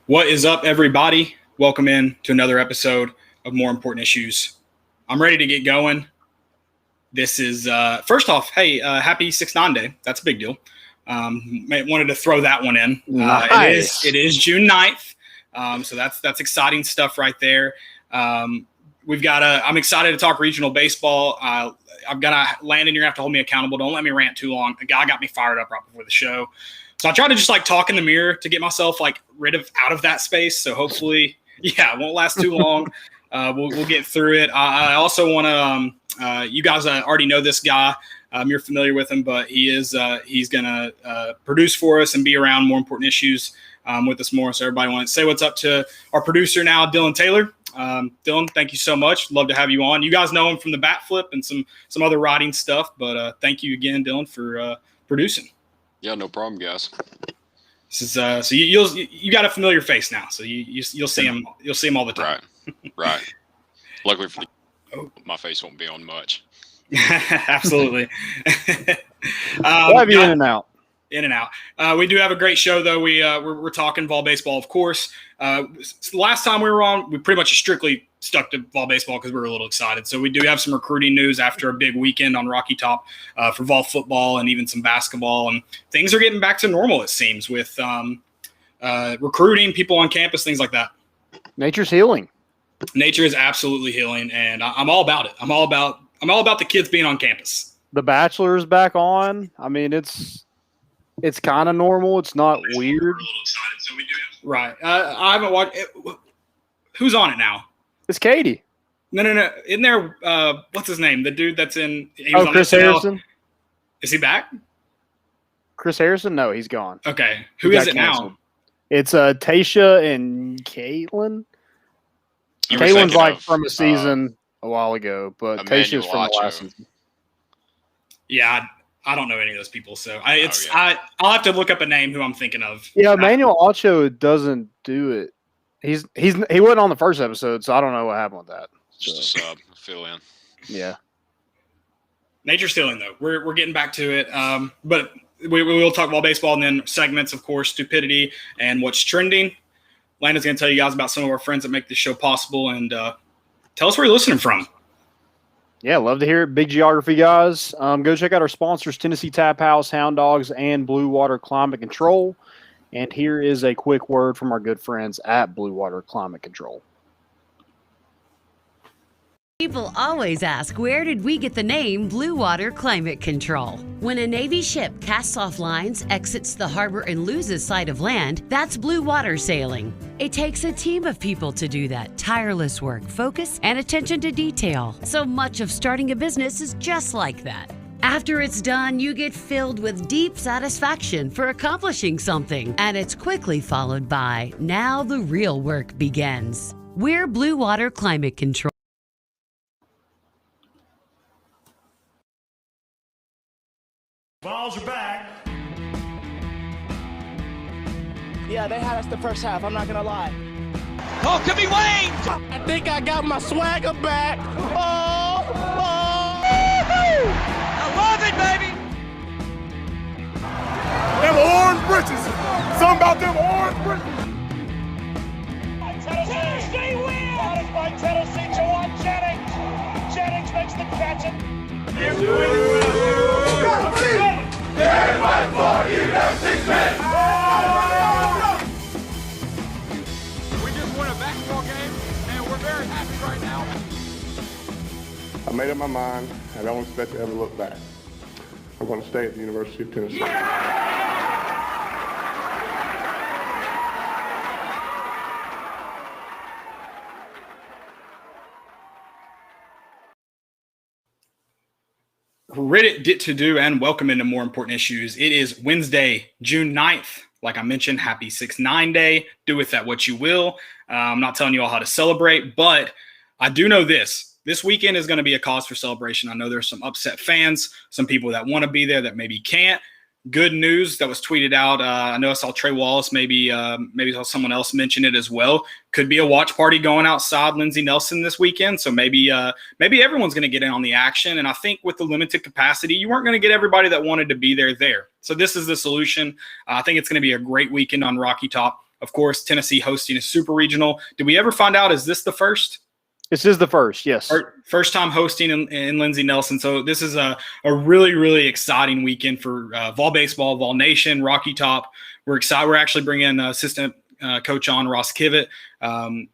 What is up, everybody? Welcome in to another episode of More Important Issues. I'm ready to get going. This is, first off, hey, happy 6-9 day. That's a big deal. Wanted to throw that one in. Nice. It is June 9th. So that's exciting stuff right there. I'm excited to talk regional baseball. I've got to, Landon, you're going to have to hold me accountable. Don't let me rant too long. The guy got me fired up right before the show. So I try to just talk in the mirror to get myself out of that space. So hopefully, it won't last too long. We'll get through it. I also want to, you guys already know this guy. You're familiar with him, but he's going to produce for us and be around More Important Issues with us more. So everybody want to say what's up to our producer now, Dylan Taylor. Dylan, thank you so much. Love to have you on. You guys know him from the bat flip and some other writing stuff, but thank you again, Dylan, for producing. Yeah, no problem, guys. This is so you got a familiar face now, so you'll see him. You'll see him all the time. Right. Luckily for my face won't be on much. Absolutely. We'll have you in and out. In and out. We do have a great show, though. We're talking Vol baseball, of course. Last time we were on, we pretty much strictly stuck to Vol baseball because we were a little excited. So we do have some recruiting news after a big weekend on Rocky Top for Vol football and even some basketball. And things are getting back to normal, it seems, with recruiting, people on campus, things like that. Nature's healing. Nature is absolutely healing, and I'm all about it. I'm all about the kids being on campus. The Bachelor's back on. I mean, it's kind of normal. It's not weird. Right. I haven't watched it. Who's on it now? It's Katie. No. Isn't there, what's his name? The dude that's in. Chris Harrison. Is he back? Chris Harrison? No, he's gone. Okay. Who is it canceled now? It's Tasha and Caitlin. Caitlin's from a season a while ago, but Tasha's from the last season. Yeah, I don't know any of those people, so I'll have to look up a name who I'm thinking of. Yeah, Emmanuel Ocho doesn't do it. He wasn't on the first episode, so I don't know what happened with that. Just a sub, fill in. Yeah. Nature's healing, though. We're getting back to it, but we will talk about baseball and then segments, of course, stupidity and what's trending. Landon's going to tell you guys about some of our friends that make this show possible, and tell us where you're listening from. Yeah, love to hear it. Big geography, guys. Go check out our sponsors, Tennessee Tap House, Hound Dogs, and Blue Water Climate Control. And here is a quick word from our good friends at Blue Water Climate Control. People always ask, where did we get the name Blue Water Climate Control? When a Navy ship casts off lines, exits the harbor, and loses sight of land, that's blue water sailing. It takes a team of people to do that. Tireless work, focus, and attention to detail. So much of starting a business is just like that. After it's done, you get filled with deep satisfaction for accomplishing something. And it's quickly followed by, now the real work begins. We're Blue Water Climate Control. Balls are back. Yeah, they had us the first half, I'm not gonna lie. Oh, could be Wayne! I think I got my swagger back. Oh! I love it, baby! Them orange britches. Something about them orange britches. Tennessee wins! Out is by Tennessee to one Jennings. Jennings makes the catch. We just won a basketball game, and we're very happy right now. I made up my mind. I don't expect to ever look back. I'm going to stay at the University of Tennessee. Reddit to do and welcome into More Important Issues. It is Wednesday, June 9th. Like I mentioned, happy 6-9 day. Do with that what you will. I'm not telling you all how to celebrate, but I do know this. This weekend is going to be a cause for celebration. I know there's some upset fans, some people that want to be there that maybe can't. Good news that was tweeted out. I know I saw Trey Wallace, maybe saw someone else mention it as well. Could be a watch party going outside Lindsey Nelson this weekend. So maybe everyone's going to get in on the action. And I think with the limited capacity, you weren't going to get everybody that wanted to be there. So this is the solution. I think it's going to be a great weekend on Rocky Top. Of course, Tennessee hosting a super regional. Did we ever find out, is this the first? This is the first, yes. First time hosting in Lindsey Nelson. So this is a really, really exciting weekend for Vol Baseball, Vol Nation, Rocky Top. We're excited. We're actually bringing assistant coach on, Ross Kivett.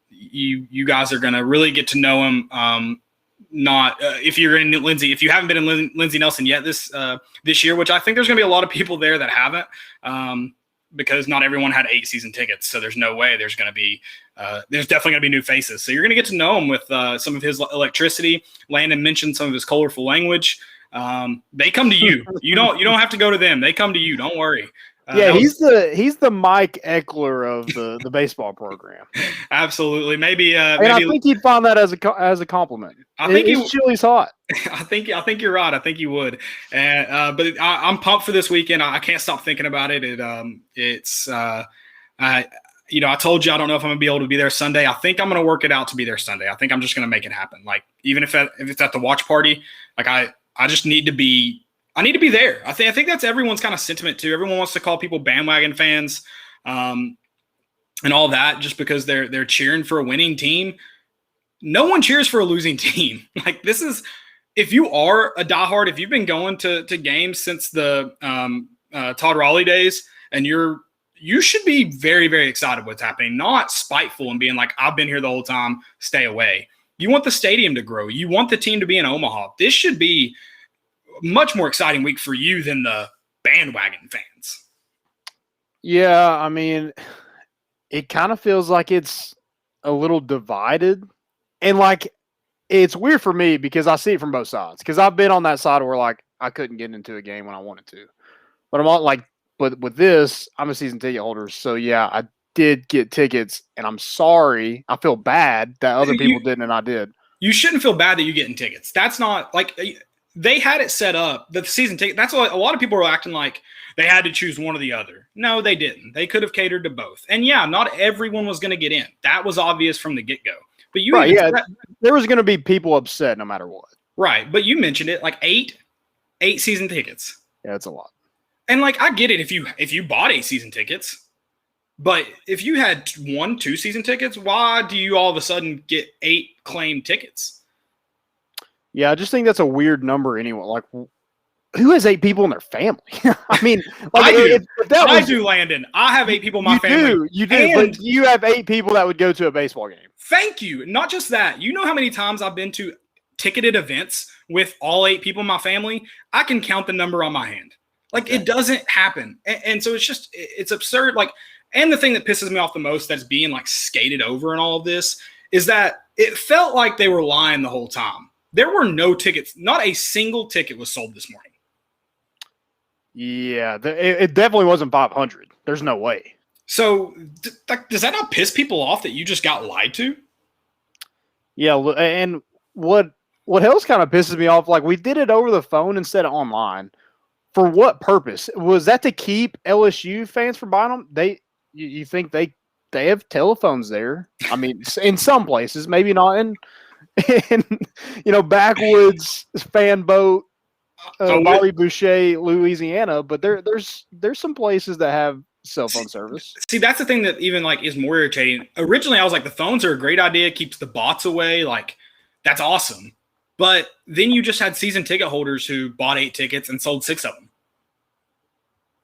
You guys are going to really get to know him. If you're in Lindsey, if you haven't been in Lindsey Nelson yet this year, which I think there's going to be a lot of people there that haven't, because not everyone had 8 season tickets. So there's no way there's going to be there's definitely going to be new faces. So you're going to get to know him with some of his electricity. Landon mentioned some of his colorful language. They come to you. You don't have to go to them. They come to you. Don't worry. He's the Mike Eckler of the baseball program. Absolutely. Maybe I think he'd find that as a compliment. I think his chili's hot. I think you're right. I think you would. And but I'm pumped for this weekend. I can't stop thinking about it. I told you I don't know if I'm gonna be able to be there Sunday. I think I'm gonna work it out to be there Sunday. I think I'm just gonna make it happen. Like even if it's at the watch party, like I just need to be. I need to be there. I think that's everyone's kind of sentiment too. Everyone wants to call people bandwagon fans, and all that just because they're cheering for a winning team. No one cheers for a losing team. Like this is, if you are a diehard, if you've been going to games since the Todd Raleigh days, and you should be very, very excited what's happening, not spiteful and being like, I've been here the whole time, stay away. You want the stadium to grow. You want the team to be in Omaha. This should be much more exciting week for you than the bandwagon fans. Yeah, I mean, it kind of feels like it's a little divided. And like it's weird for me because I see it from both sides. Because I've been on that side where like I couldn't get into a game when I wanted to. But I'm on but with this, I'm a season ticket holder. So yeah, I did get tickets, and I'm sorry. I feel bad that other people didn't and I did. You shouldn't feel bad that you're getting tickets. That's not like they had it set up, the season ticket. That's why a lot of people were acting like they had to choose one or the other. No, they didn't. They could have catered to both. And yeah, not everyone was going to get in. That was obvious from the get-go. But there was going to be people upset no matter what. Right, but you mentioned it, like eight season tickets. Yeah, that's a lot. And like I get it if you bought 8 season tickets, but if you had 1-2 season tickets, why do you all of a sudden get 8 claimed tickets? Yeah, I just think that's a weird number anyway. Like, who has 8 people in their family? I mean, like, I do, Landon. I have 8 people in my family. You do, but you have 8 people that would go to a baseball game. Thank you. Not just that. You know how many times I've been to ticketed events with all 8 people in my family? I can count the number on my hand. Like, it doesn't happen. And so it's absurd. Like, and the thing that pisses me off the most that's being, like, skated over in all of this is that it felt like they were lying the whole time. There were no tickets. Not a single ticket was sold this morning. Yeah, it definitely wasn't 500. There's no way. So does that not piss people off that you just got lied to? Yeah, and what else kind of pisses me off, like we did it over the phone instead of online. For what purpose? Was that to keep LSU fans from buying them? You think they have telephones there? I mean, in some places, maybe not in backwoods fan boat, Bobby Boucher, Louisiana, but there's some places that have cell phone service. See, that's the thing that even like is more irritating. Originally, I was like, the phones are a great idea, keeps the bots away, like that's awesome. But then you just had season ticket holders who bought 8 tickets and sold 6 of them,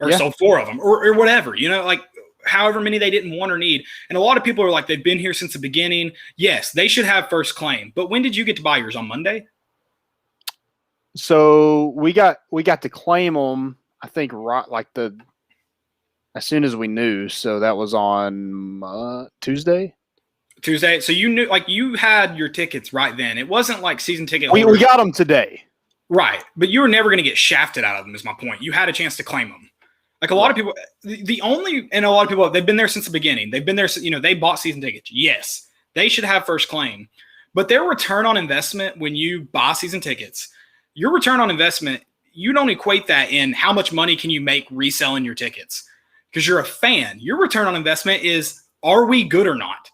or sold 4 of them, or whatever. Like however many they didn't want or need. And a lot of people are like, they've been here since the beginning. Yes, they should have first claim. But when did you get to buy yours? On Monday? So we got to claim them, I think, right like as soon as we knew. So that was on Tuesday. So you knew, like you had your tickets right then. It wasn't like season ticket. We got them today. Right. But you were never going to get shafted out of them is my point. You had a chance to claim them. Like a lot of people, a lot of people, they've been there since the beginning. They've been there, they bought season tickets. Yes, they should have first claim. But their return on investment when you buy season tickets, your return on investment, you don't equate that in how much money can you make reselling your tickets. Because you're a fan. Your return on investment is, are we good or not?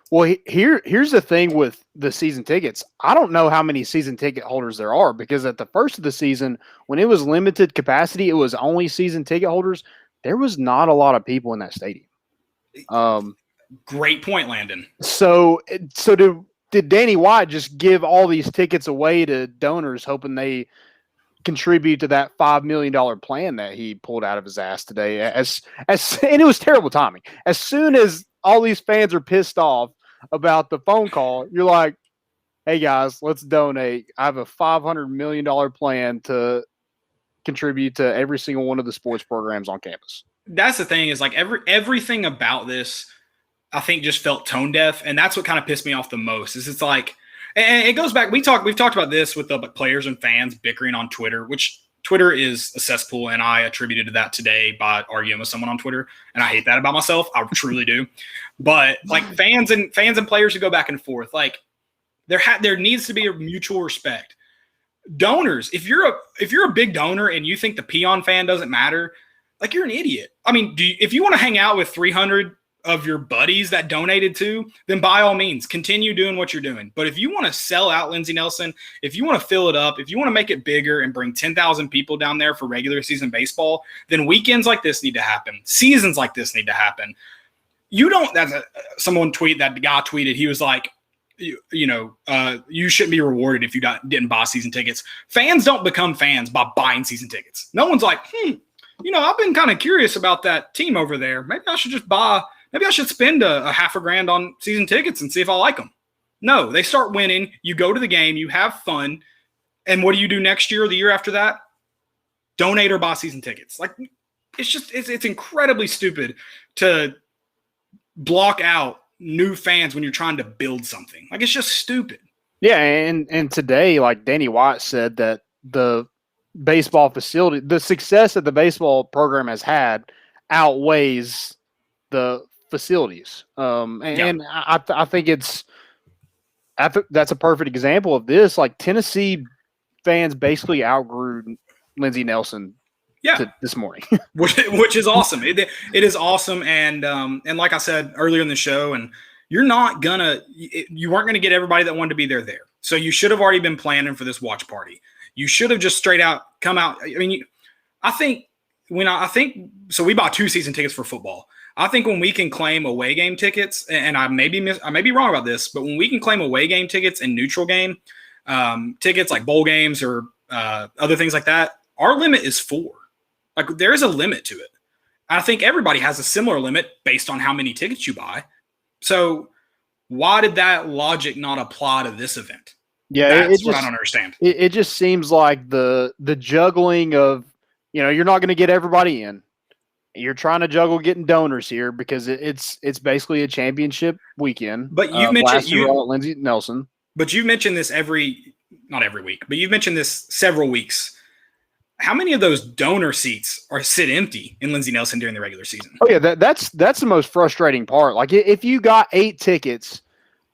Well, here's the thing with the season tickets. I don't know how many season ticket holders there are because at the first of the season, when it was limited capacity, it was only season ticket holders. There was not a lot of people in that stadium. Great point, Landon. So did Danny White just give all these tickets away to donors, hoping they contribute to that $5 million plan that he pulled out of his ass today? And it was terrible timing. As soon as all these fans are pissed off about the phone call, you're like, hey guys, let's donate. I have a $500 million plan to contribute to every single one of the sports programs on campus. That's the thing, is like everything about this, I think, just felt tone deaf, and that's what kind of pissed me off the most. Is it's like, and it goes back. We've talked about this with the players and fans bickering on Twitter, which Twitter is a cesspool, and I attributed to that today by arguing with someone on Twitter, and I hate that about myself. I truly do. But like fans and players who go back and forth, like there needs to be a mutual respect. Donors, if you're a big donor and you think the peon fan doesn't matter, like, you're an idiot. I mean, if you want to hang out with 300 of your buddies that donated to, then by all means, continue doing what you're doing. But if you want to sell out Lindsey Nelson, if you want to fill it up, if you want to make it bigger and bring 10,000 people down there for regular season baseball, then weekends like this need to happen. Seasons like this need to happen. Someone tweeted, that the guy tweeted, he was like, you shouldn't be rewarded if you didn't buy season tickets. Fans don't become fans by buying season tickets. No one's like, I've been kind of curious about that team over there. Maybe I should spend a $1,000 on season tickets and see if I like them. No, they start winning. You go to the game, you have fun. And what do you do next year or the year after that? Donate or buy season tickets. Like, it's incredibly stupid to block out new fans when you're trying to build something. Like, it's just stupid. Yeah. And today, like Danny White said, that the baseball facility, the success that the baseball program has had outweighs the facilities. I think that's a perfect example of this. Like, Tennessee fans basically outgrew Lindsey Nelson this morning, which is awesome. It is awesome. And like I said earlier in the show, and you weren't going to get everybody that wanted to be there. So you should have already been planning for this watch party. You should have just straight out come out. I mean, I think so. We bought 2 season tickets for football. I think when we can claim away game tickets, and I may be wrong about this, but when we can claim away game tickets and neutral game tickets, like bowl games or other things like that, our limit is 4. Like, there is a limit to it. I think everybody has a similar limit based on how many tickets you buy. So why did that logic not apply to this event? Yeah, that's what I don't understand. It just seems like the juggling of, you're not going to get everybody in. You're trying to juggle getting donors here because it's basically a championship weekend. But you mentioned Lindsey Nelson. But you've mentioned this not every week, but you've mentioned this several weeks. How many of those donor seats sit empty in Lindsey Nelson during the regular season? Oh yeah, that's the most frustrating part. Like, if you got 8 tickets,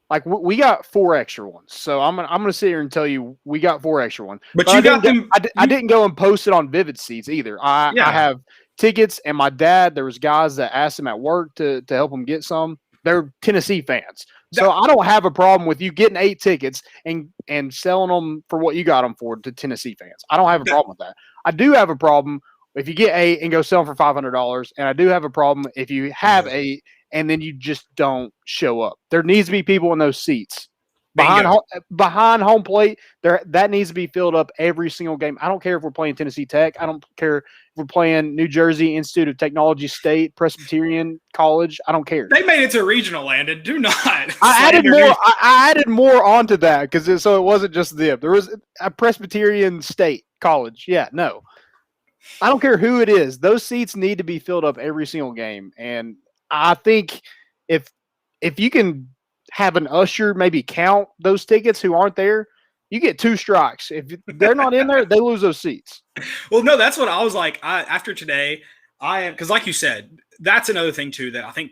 like we got 4 extra ones. So I'm gonna sit here and tell you we got 4 extra ones. But you got them. I didn't go and post it on Vivid Seats either. I have tickets, and my dad, there was guys that asked him at work to help him get some. They're Tennessee fans. So I don't have a problem with you getting 8 tickets and selling them for what you got them for to Tennessee fans. I don't have a problem with that. I do have a problem if you get 8 and go sell them for $500, and I do have a problem if you have 8 and then you just don't show up. There needs to be people in those seats. Behind home plate, that needs to be filled up every single game. I don't care if we're playing Tennessee Tech. I don't care if we're playing New Jersey Institute of Technology State, Presbyterian College. I don't care. They made it to regional, Landon. Do not. I added more onto that so it wasn't just them. There was a Presbyterian State College. Yeah, no. I don't care who it is. Those seats need to be filled up every single game. And I think if you can have an usher maybe count those tickets who aren't there, you get 2 strikes. If they're not in there, they lose those seats. Well, no, that's what I was like. After today, because like you said, that's another thing too that I think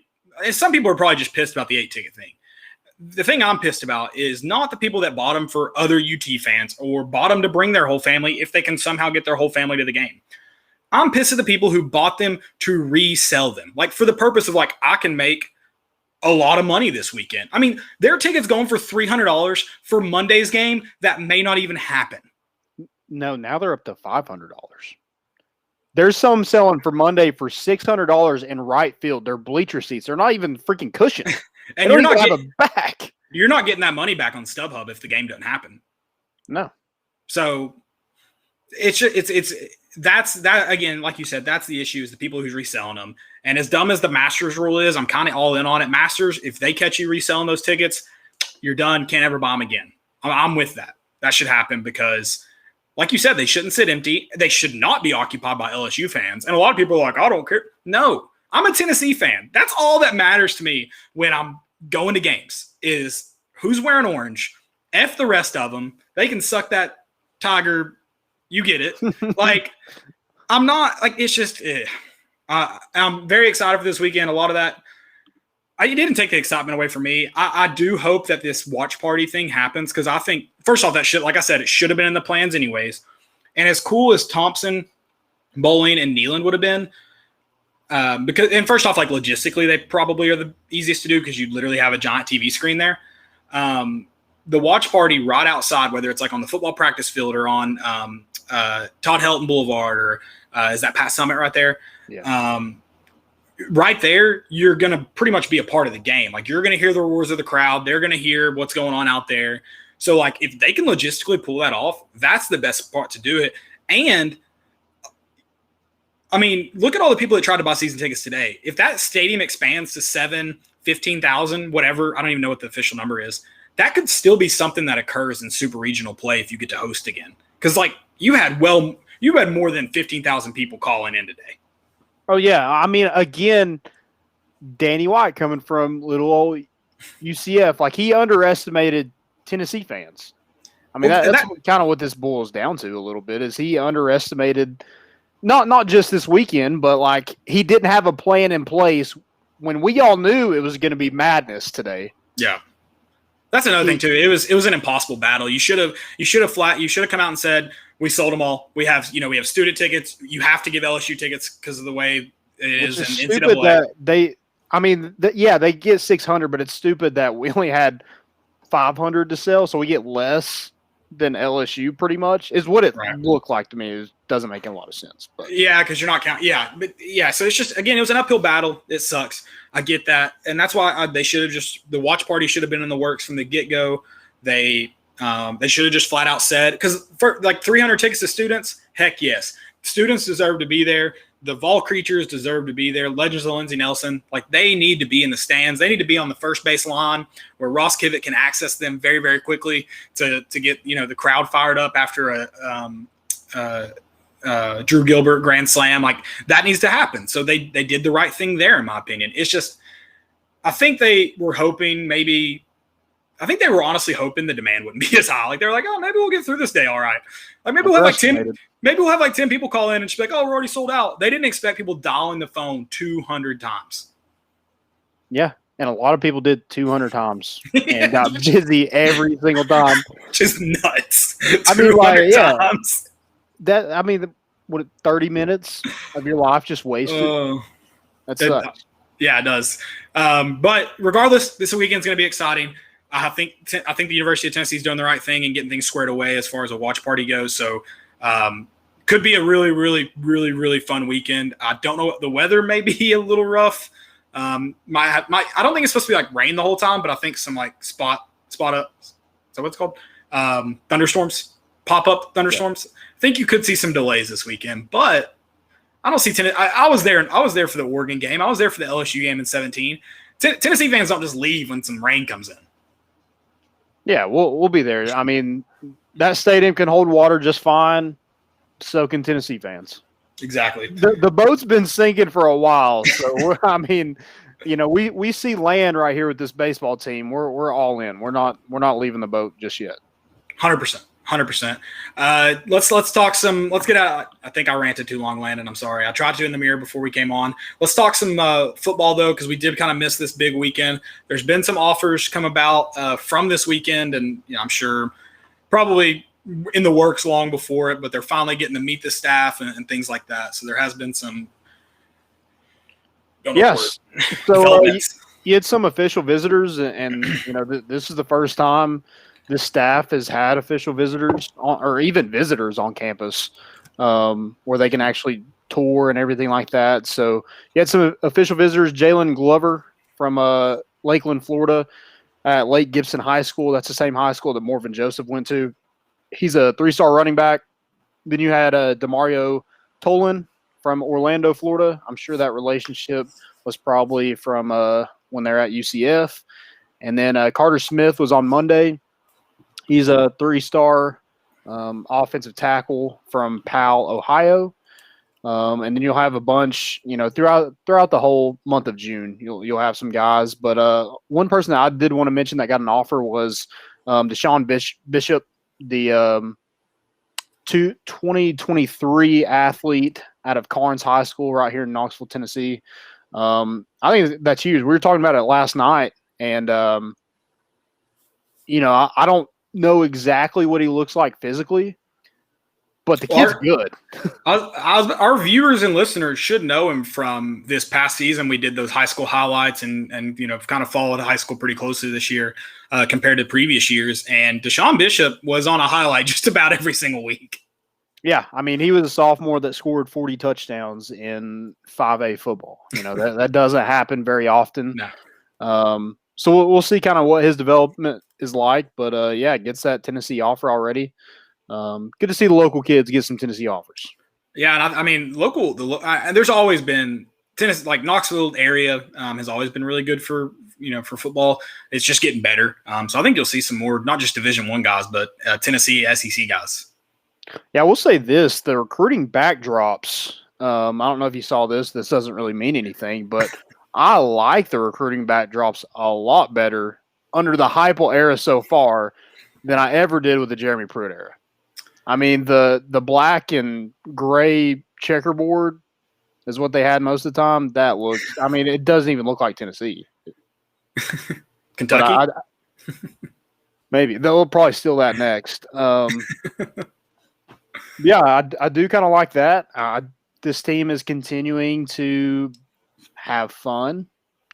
some people are probably just pissed about the 8-ticket thing. The thing I'm pissed about is not the people that bought them for other UT fans or bought them to bring their whole family if they can somehow get their whole family to the game. I'm pissed at the people who bought them to resell them, like for the purpose of like, I can make a lot of money this weekend. I mean, there are tickets going for $300 for Monday's game that may not even happen. No, now they're up to $500. There's some selling for Monday for $600 in right field. They're bleacher seats. They're not even freaking cushioned. And you're not have a back. You're not getting that money back on StubHub if the game doesn't happen. No. So that's that again, like you said, that's the issue is the people who's reselling them. And as dumb as the Masters rule is, I'm kind of all in on it. Masters, if they catch you reselling those tickets, you're done. Can't ever buy them again. I'm with that. That should happen because, like you said, they shouldn't sit empty. They should not be occupied by LSU fans. And a lot of people are like, I don't care. No, I'm a Tennessee fan. That's all that matters to me when I'm going to games is who's wearing orange. F the rest of them. They can suck that Tiger. You get it. Like, I'm not like, it's just, I'm very excited for this weekend. A lot of that, it didn't take the excitement away from me. I do hope that this watch party thing happens because I think, first off, that shit, like I said, it should have been in the plans anyways. And as cool as Thompson, Bowling, and Neyland would have been, and first off, like logistically, they probably are the easiest to do because you literally have a giant TV screen there. The watch party right outside, whether it's like on the football practice field or on Todd Helton Boulevard or is that Pat Summit right there? Yeah. Right there, you're going to pretty much be a part of the game. Like you're going to hear the roars of the crowd. They're going to hear what's going on out there. So like if they can logistically pull that off, that's the best part to do it. And I mean, look at all the people that tried to buy season tickets today. If that stadium expands to 15,000, whatever, I don't even know what the official number is. That could still be something that occurs in super regional play if you get to host again. Because like you had more than 15,000 people calling in today. Oh, yeah. I mean, again, Danny White coming from little old UCF, like he underestimated Tennessee fans. I mean, that's kind of what this boils down to a little bit is he underestimated not just this weekend, but like he didn't have a plan in place when we all knew it was going to be madness today. Yeah. That's another thing too. It was an impossible battle. You should have come out and said, we sold them all. We have student tickets. You have to give LSU tickets because of the way it is in NCAA. That they get 600, but it's stupid that we only had 500 to sell, so we get less than LSU pretty much is what it looked like to me. It doesn't make a lot of sense. But yeah, because you're not counting. Yeah, but yeah, so it's just, again, it was an uphill battle. It sucks. I get that. And that's why they should have the watch party should have been in the works from the get-go. They should have just flat out said, because for like 300 tickets to students, heck yes. Students deserve to be there. The Vol creatures deserve to be there. Legends of Lindsey Nelson, like they need to be in the stands. They need to be on the first base line where Ross Kivett can access them very, very quickly to get the crowd fired up after a Drew Gilbert grand slam. Like that needs to happen. So they did the right thing there, in my opinion. It's just I think they were hoping they were honestly hoping the demand wouldn't be as high. Like they're like, oh, maybe we'll get through this day all right. Like maybe we'll have like 10. Maybe we'll have like 10 people call in and just be like, oh, we're already sold out. They didn't expect people dialing the phone 200 times. Yeah, and a lot of people did 200 times and got busy every single time. Just nuts. I mean, like, times. Yeah. 30 minutes of your life just wasted? That sucks. Yeah, it does. But regardless, this weekend's going to be exciting. I think the University of Tennessee is doing the right thing and getting things squared away as far as a watch party goes. So could be a really, really, really, really fun weekend. I don't know. The weather may be a little rough. I don't think it's supposed to be like rain the whole time, but I think some like spot up. Is that what it's called? Thunderstorms, pop up thunderstorms. Yeah. I think you could see some delays this weekend, but I don't see Tennessee. I was there for the Oregon game. I was there for the LSU game in 2017. Tennessee fans don't just leave when some rain comes in. Yeah, we'll be there. I mean, that stadium can hold water just fine. So can Tennessee fans. Exactly. The boat's been sinking for a while, so we see land right here with this baseball team. We're all in. We're not leaving the boat just yet. 100%. 100%. Let's talk some. Let's get out. I think I ranted too long, Landon. I'm sorry. I tried to in the mirror before we came on. Let's talk some football though, because we did kind of miss this big weekend. There's been some offers come about from this weekend, and I'm sure probably in the works long before it, but they're finally getting to meet the staff and things like that. So there has been some. Yes. So you had some official visitors, and this is the first time the staff has had official visitors or even visitors on campus where they can actually tour and everything like that. So you had some official visitors. Jalen Glover from Lakeland, Florida, at Lake Gibson High School. That's the same high school that Morvin Joseph went to. He's a 3-star running back. Then you had Demario Tolan from Orlando, Florida. I'm sure that relationship was probably from when they're at UCF. And then Carter Smith was on Monday. He's a 3-star offensive tackle from Powell, Ohio. And then you'll have a bunch, throughout the whole month of June, you'll have some guys. But one person that I did want to mention that got an offer was Deshaun Bishop, the 2023 athlete out of Carnes High School right here in Knoxville, Tennessee. I think that's huge. We were talking about it last night, and I don't know exactly what he looks like physically, but the kid's good. Our viewers and listeners should know him from this past season. We did those high school highlights and kind of followed high school pretty closely this year compared to previous years. And Deshaun Bishop was on a highlight just about every single week. Yeah, I mean, he was a sophomore that scored 40 touchdowns in 5A football. That doesn't happen very often. No. So we'll see kind of what his development is like. But, gets that Tennessee offer already. Good to see the local kids get some Tennessee offers. Yeah, and I mean, there's always been Tennessee, like Knoxville area has always been really good for football. It's just getting better. So I think you'll see some more, not just Division I guys, but Tennessee SEC guys. Yeah, we'll say this: the recruiting backdrops. I don't know if you saw this. This doesn't really mean anything, but I like the recruiting backdrops a lot better under the Heupel era so far than I ever did with the Jeremy Pruitt era. I mean, the black and gray checkerboard is what they had most of the time. That looks, I mean, it doesn't even look like Tennessee. Kentucky? Maybe. They'll probably steal that next. I do kind of like that. This team is continuing to have fun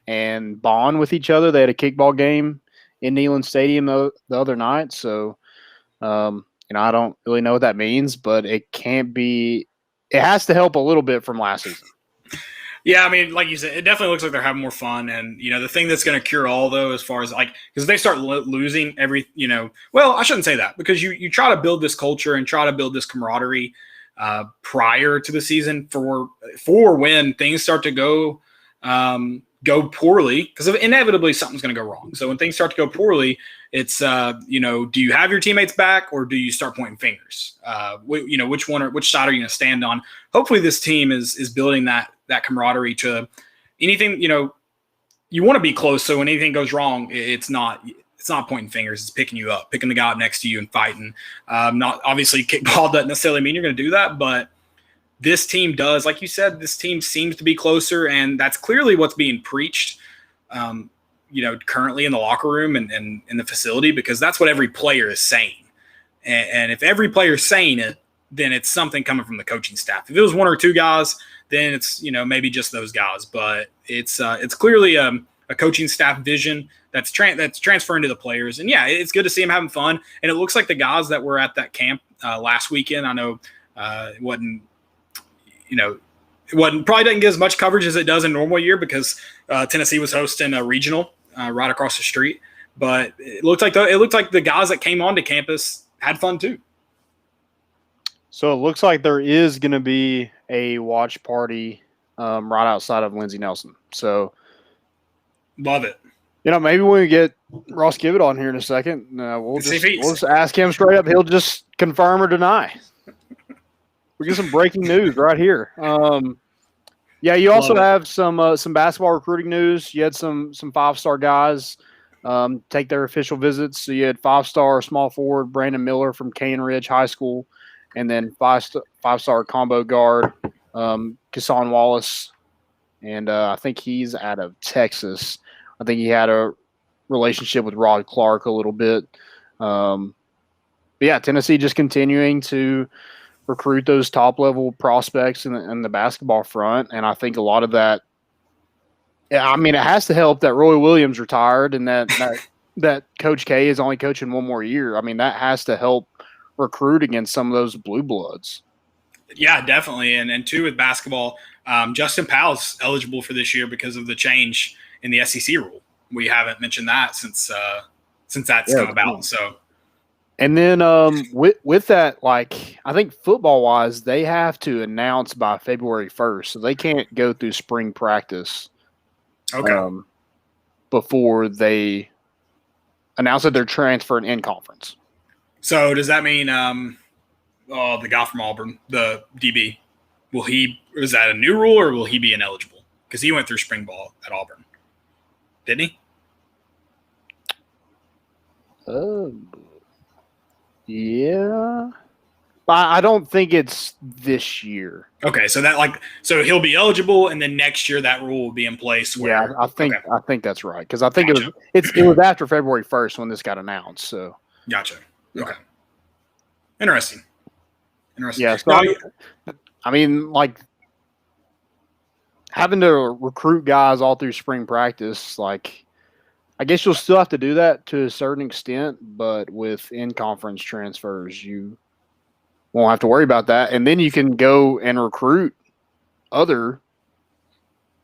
and bond with each other. They had a kickball game in Neyland Stadium the other night. So, I don't really know what that means, but it has to help a little bit from last season. Yeah, I mean, like you said, it definitely looks like they're having more fun. And, the thing that's going to cure all, though, as far as because they start losing well, I shouldn't say that, because you try to build this culture and try to build this camaraderie prior to the season for when things start to go poorly, because inevitably something's going to go wrong. So when things start to go poorly, it's, do you have your teammates back, or do you start pointing fingers? Which side are you going to stand on? Hopefully this team is building that camaraderie to anything, you want to be close. So when anything goes wrong, it's not pointing fingers. It's picking you up, picking the guy up next to you and fighting. Not obviously kickball doesn't necessarily mean you're going to do that, but this team does. Like you said, this team seems to be closer, and that's clearly what's being preached, currently in the locker room and in the facility, because that's what every player is saying. And if every player is saying it, then it's something coming from the coaching staff. If it was one or two guys, then it's, maybe just those guys. But it's clearly a coaching staff vision that's transferring to the players. And, yeah, it's good to see them having fun. And it looks like the guys that were at that camp last weekend, I know it wasn't probably doesn't get as much coverage as it does in a normal year, because Tennessee was hosting a regional right across the street. But it looked like the guys that came onto campus had fun too. So it looks like there is going to be a watch party right outside of Lindsey Nelson. So love it. Maybe when we get Ross Kivett on here in a second, we'll just ask him straight up. He'll just confirm or deny. We get some breaking news right here. You also have some basketball recruiting news. You had some 5-star guys take their official visits. So you had 5-star small forward Brandon Miller from Cane Ridge High School, and then 5-star combo guard Kassan Wallace, and I think he's out of Texas. I think he had a relationship with Rod Clark a little bit. Tennessee just continuing to recruit those top-level prospects in the basketball front, and I think a lot of that – it has to help that Roy Williams retired and that Coach K is only coaching one more year. That has to help recruit against some of those blue bloods. Yeah, definitely. And two, with basketball, Justin Powell's eligible for this year because of the change in the SEC rule. We haven't mentioned that since that's come about. So, and then with that, like I think football wise, they have to announce by February 1st, so they can't go through spring practice. Okay. Before they announce that they're transferring in conference. So does that mean the guy from Auburn, the DB, is that a new rule or will he be ineligible? Because he went through spring ball at Auburn, didn't he? Yeah. I don't think it's this year. Okay, so so he'll be eligible, and then next year that rule will be in place. Where, I think that's right because I think it was after February 1st when this got announced. So gotcha. Okay, interesting. Yeah, so I mean, like having to recruit guys all through spring practice, like I guess you'll still have to do that to a certain extent, but with in-conference transfers, you won't have to worry about that. And then you can go and recruit other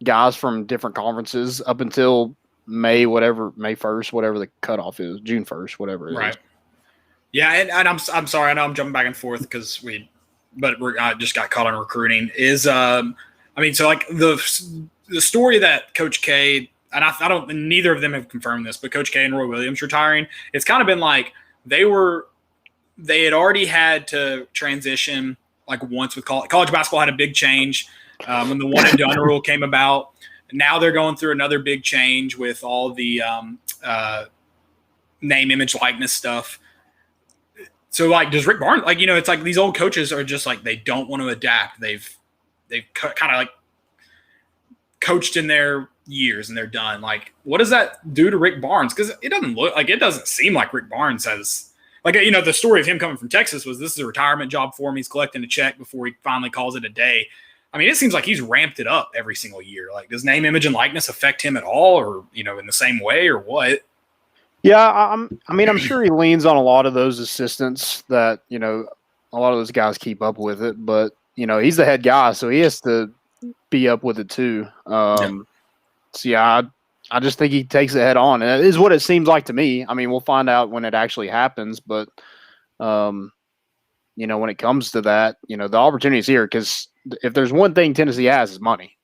guys from different conferences up until May 1st, whatever the cutoff is, June 1st, whatever it is. Yeah, and I'm sorry, I know I'm jumping back and forth because I just got caught on recruiting. So like the story that Coach K, and I don't, neither of them have confirmed this, but Coach K and Roy Williams retiring, it's kind of been like they had already had to transition like once with college basketball had a big change when the one and done rule came about. Now they're going through another big change with all the name, image, likeness stuff. So like, does Rick Barnes, like, it's like these old coaches are just like, they don't want to adapt. They've kind of like coached in their years and they're done. Like, what does that do to Rick Barnes? Because it doesn't seem like Rick Barnes has, like, the story of him coming from Texas was this is a retirement job for him. He's collecting a check before he finally calls it a day. I mean, it seems like he's ramped it up every single year. Like, does name, image, and likeness affect him at all, or, in the same way, or what? Yeah, I'm sure he leans on a lot of those assistants that, a lot of those guys keep up with it, but, he's the head guy, so he has to be up with it too. So yeah, I just think he takes it head on. And it is what it seems like to me. I mean, we'll find out when it actually happens, but, when it comes to that, the opportunity is here because if there's one thing Tennessee has is money.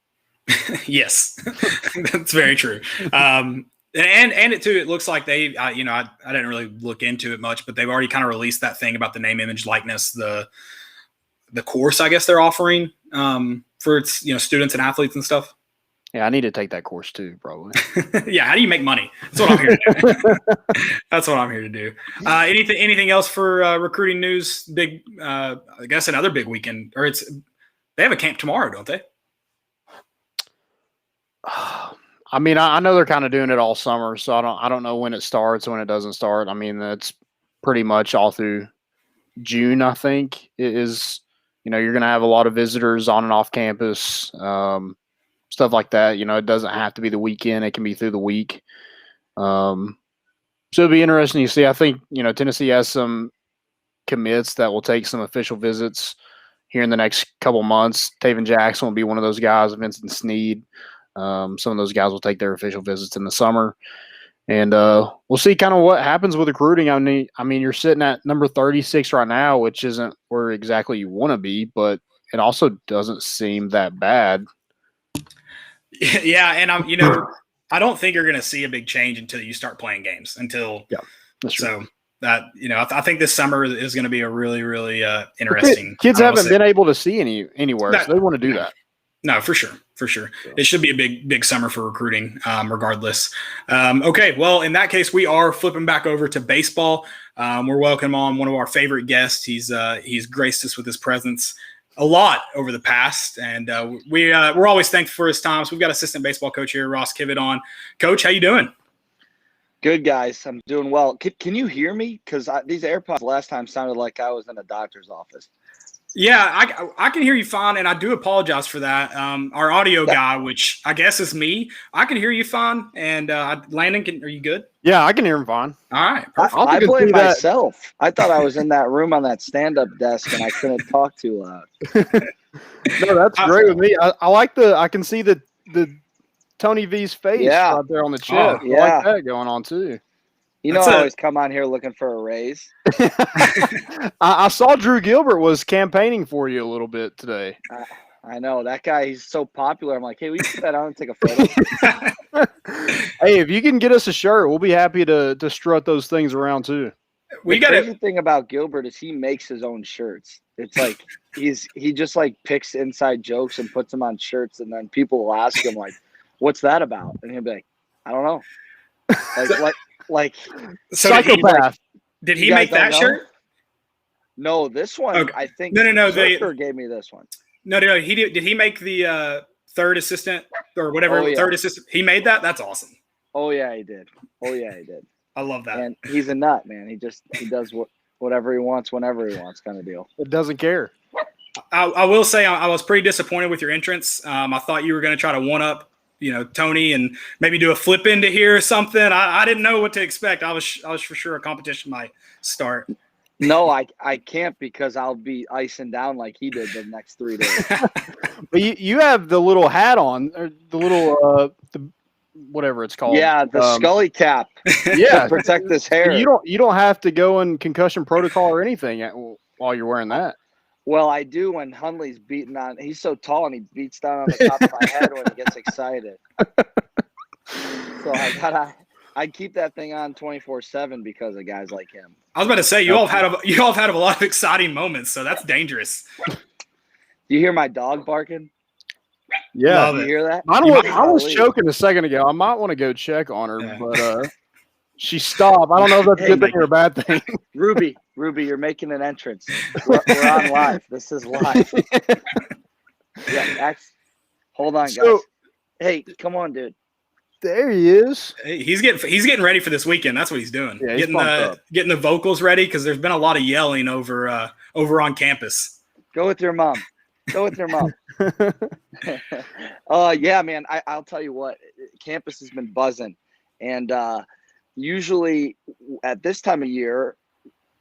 Yes, that's very true. And it too, it looks like I didn't really look into it much, but they've already kind of released that thing about the name, image, likeness, the course, I guess they're offering for its, students and athletes and stuff. Yeah, I need to take that course too, probably. Yeah, how do you make money? That's what I'm here to do. That's what I'm here to do. Anything else for recruiting news? Big, I guess another big weekend, or they have a camp tomorrow, don't they? I mean, I know they're kind of doing it all summer, so I don't know when it starts, when it doesn't start. I mean, that's pretty much all through June, I think. It is, you're going to have a lot of visitors on and off campus, stuff like that. It doesn't have to be the weekend. It can be through the week. So it'll be interesting to see. I think, Tennessee has some commits that will take some official visits here in the next couple months. Taven Jackson will be one of those guys, Vincent Sneed. Some of those guys will take their official visits in the summer. And we'll see kind of what happens with recruiting. I mean, you're sitting at number 36 right now, which isn't where exactly you want to be, but it also doesn't seem that bad. Yeah, and I don't think you're going to see a big change until you start playing games. That's true. So that I think this summer is going to be a really, really interesting. Kids haven't been able to see anywhere, so they want to do that. No, for sure. It should be a big summer for recruiting, regardless. Okay, well, in that case, we are flipping back over to baseball. We're welcoming on one of our favorite guests. He's graced us with his presence a lot over the past, and we're always thankful for his time. So we've got assistant baseball coach here, Ross Kivett, on. Coach, how you doing? Good, guys. I'm doing well. Can you hear me? Because these AirPods last time sounded like I was in a doctor's office. Yeah, I can hear you fine, and I do apologize for that. Our audio guy, which I guess is me, I can hear you fine. And Landon, are you good? Yeah, I can hear him fine. All right, perfect. I blame myself. I thought I was in that room on that stand-up desk and I couldn't talk too loud. No, that's great with me. I like I can see the Tony V's face right there on the chest. Yeah. I like that going on too. You know, I always come on here looking for a raise. I saw Drew Gilbert was campaigning for you a little bit today. I know that guy. He's so popular. I'm like, hey, we put that on and take a photo. Hey, if you can get us a shirt, we'll be happy to strut those things around too. The crazy thing about Gilbert is he makes his own shirts. It's like he just like picks inside jokes and puts them on shirts, and then people will ask him like, "What's that about?" And he'll be like, "I don't know." Like so psychopath. Did he make that shirt? No, this one. Okay. I think no. Zerker gave me this one. No. He did. Did he make the third assistant or whatever third assistant? He made that. That's awesome. Oh yeah, he did. I love that. And he's a nut, man. He does whatever he wants, whenever he wants, kind of deal. It doesn't care. I will say I was pretty disappointed with your entrance. I thought you were going to try to one up, Tony, and maybe do a flip into here or something. I didn't know what to expect. I was for sure a competition might start. No, I can't because I'll be icing down like he did the next 3 days. But you have the little hat on, or the little whatever it's called. Yeah, the Scully cap. Yeah, to protect this hair. You don't have to go in concussion protocol or anything while you're wearing that. Well, I do when Hundley's beating on. He's so tall and he beats down on the top of my head when he gets excited. So I keep that thing on 24/7 because of guys like him. I was about to say you all have had a lot of exciting moments, so that's dangerous. Do you hear my dog barking? Yeah, you hear that? I was choking a second ago. I might want to go check on her, but she stopped. I don't know if that's a good thing or a bad thing. Ruby, you're making an entrance. We're on live. This is live. Yeah, hold on, guys. Hey, come on, dude. There he is. Hey, he's getting ready for this weekend. That's what he's doing. Yeah, getting the vocals ready because there's been a lot of yelling over on campus. Go with your mom. Yeah, man. I'll tell you what. Campus has been buzzing, and usually at this time of year,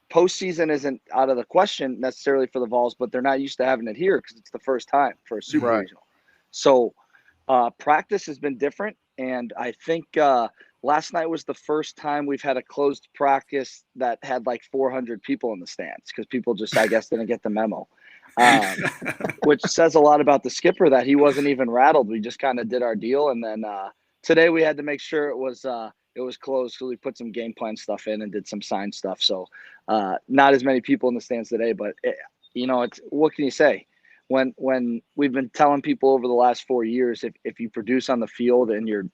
postseason isn't out of the question necessarily for the Vols, but they're not used to having it here because it's the first time for a super regional. So practice has been different, and I think last night was the first time we've had a closed practice that had like 400 people in the stands because people just, I guess, didn't get the memo. Which says a lot about the skipper that he wasn't even rattled. We just kind of did our deal, and then today we had to make sure it was closed, so we put some game plan stuff in and did some sign stuff. So not as many people in the stands today, but it's what can you say? When we've been telling people over the last 4 years, if you produce on the field and you're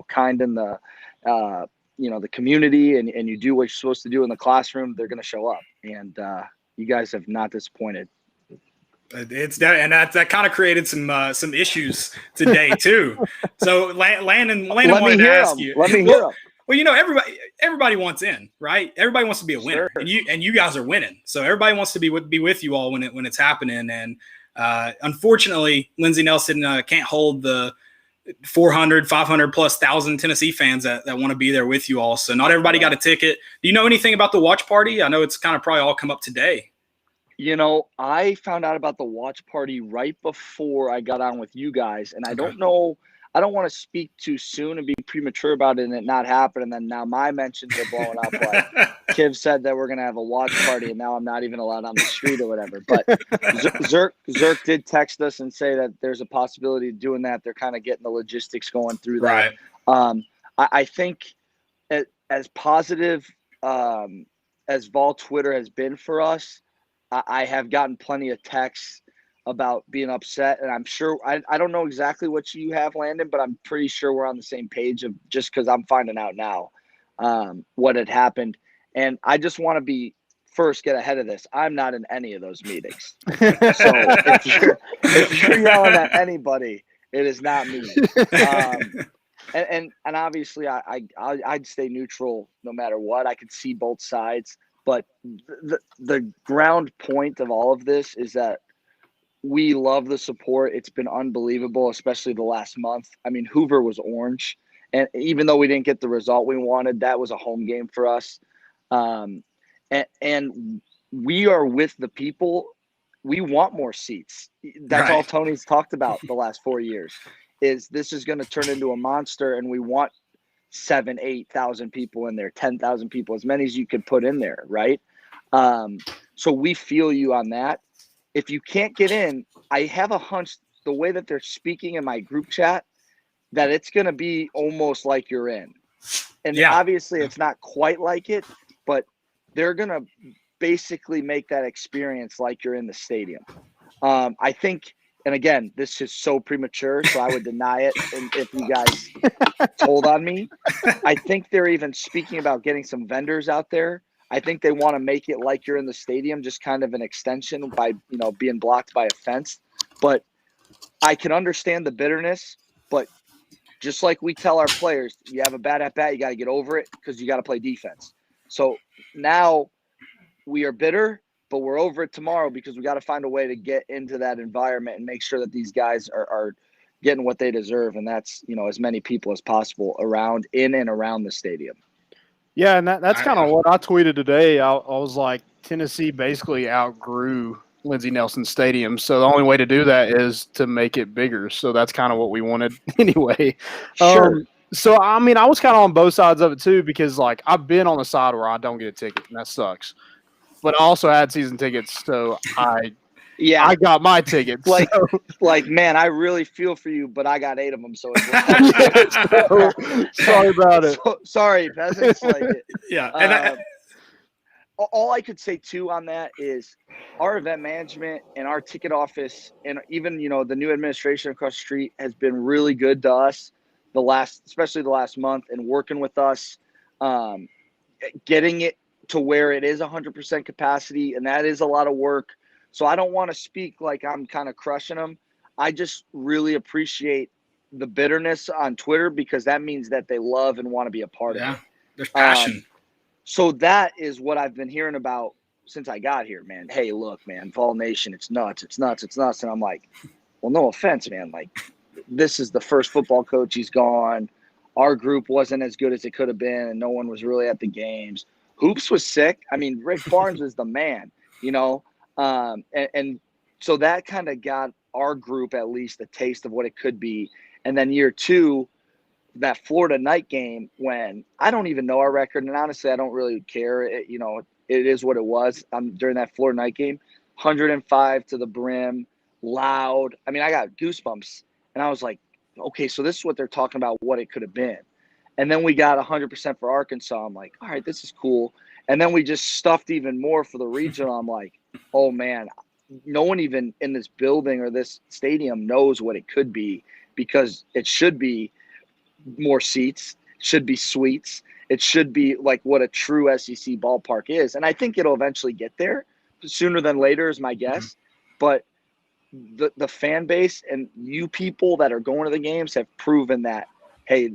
kind in the the community and you do what you're supposed to do in the classroom, they're going to show up, and you guys have not disappointed. It's that, and that kind of created some issues today too. So Landon wanted to ask you. Let me hear them. Well, everybody wants in, right? Everybody wants to be a winner, sure. and you guys are winning. So everybody wants to be with you all when it's happening. And unfortunately, Lindsey Nelson can't hold the 400, 500 plus thousand Tennessee fans that want to be there with you all. So not everybody got a ticket. Do you know anything about the watch party? I know it's kind of probably all come up today. I found out about the watch party right before I got on with you guys, and I don't know. I don't want to speak too soon and be premature about it and it not happen. And then now my mentions are blowing up. Like Kiv said that we're going to have a watch party, and now I'm not even allowed on the street or whatever. But Zerk did text us and say that there's a possibility of doing that. They're kind of getting the logistics going through that. Right. I think as positive as Vol Twitter has been for us, I have gotten plenty of texts about being upset, and I'm sure I don't know exactly what you have, Landon, but I'm pretty sure we're on the same page of just because I'm finding out now what had happened. And I just want to get ahead of this. I'm not in any of those meetings. So if you're yelling at anybody, it is not me. And obviously I'd stay neutral no matter what. I could see both sides. But the ground point of all of this is that we love the support. It's been unbelievable, especially the last month. I mean, Hoover was orange. And even though we didn't get the result we wanted, that was a home game for us. And we are with the people. We want more seats. That's all Tony's talked about the last 4 years, is this is going to turn into a monster, and we want 7,000, 8,000 people in there, 10,000 people, as many as you could put in there, right? So we feel you on that. If you can't get in, I have a hunch the way that they're speaking in my group chat that it's going to be almost like you're in. And obviously it's not quite like it, but they're going to basically make that experience like you're in the stadium. I think, and again, this is so premature, so I would deny it if you guys told on me. I think they're even speaking about getting some vendors out there. I think they want to make it like you're in the stadium, just kind of an extension by, being blocked by a fence. But I can understand the bitterness, but just like we tell our players, you have a bad at bat, you got to get over it because you got to play defense. So now we are bitter, but we're over it tomorrow because we got to find a way to get into that environment and make sure that these guys are getting what they deserve. And that's, as many people as possible in and around the stadium. Yeah, and that's kind of what I tweeted today. I was like, Tennessee basically outgrew Lindsey Nelson Stadium, so the only way to do that is to make it bigger. So that's kind of what we wanted anyway. Sure. So, I mean, I was kind of on both sides of it too because, like, I've been on the side where I don't get a ticket, and that sucks. But I also had season tickets, so I got my tickets. Man, I really feel for you, but I got 8 of them, so sorry about it. Sorry, peasants. Yeah. All I could say too on that is our event management and our ticket office, and even the new administration across the street has been really good to us especially the last month, and working with us, getting it to where it is 100% capacity, and that is a lot of work. So I don't want to speak like I'm kind of crushing them. I just really appreciate the bitterness on Twitter because that means that they love and want to be a part of it. There's passion. So that is what I've been hearing about since I got here, man. Hey, look, man, Vol Nation, it's nuts. And I'm like, well, no offense, man. Like, this is the first football coach. He's gone. Our group wasn't as good as it could have been, and no one was really at the games. Hoops was sick. I mean, Rick Barnes is the man, and so that kind of got our group at least a taste of what it could be. And then year 2, that Florida night game, when I don't even know our record, and honestly, I don't really care. It is what it was. During that Florida night game, 105 to the brim, loud. I mean, I got goosebumps, and I was like, okay, so this is what they're talking about, what it could have been. And then we got 100% for Arkansas. I'm like, all right, this is cool. And then we just stuffed even more for the regional. I'm like, oh man, no one even in this building or this stadium knows what it could be, because it should be more seats, should be suites. It should be like what a true SEC ballpark is. And I think it'll eventually get there sooner than later is my guess. But the fan base and you people that are going to the games have proven that, hey,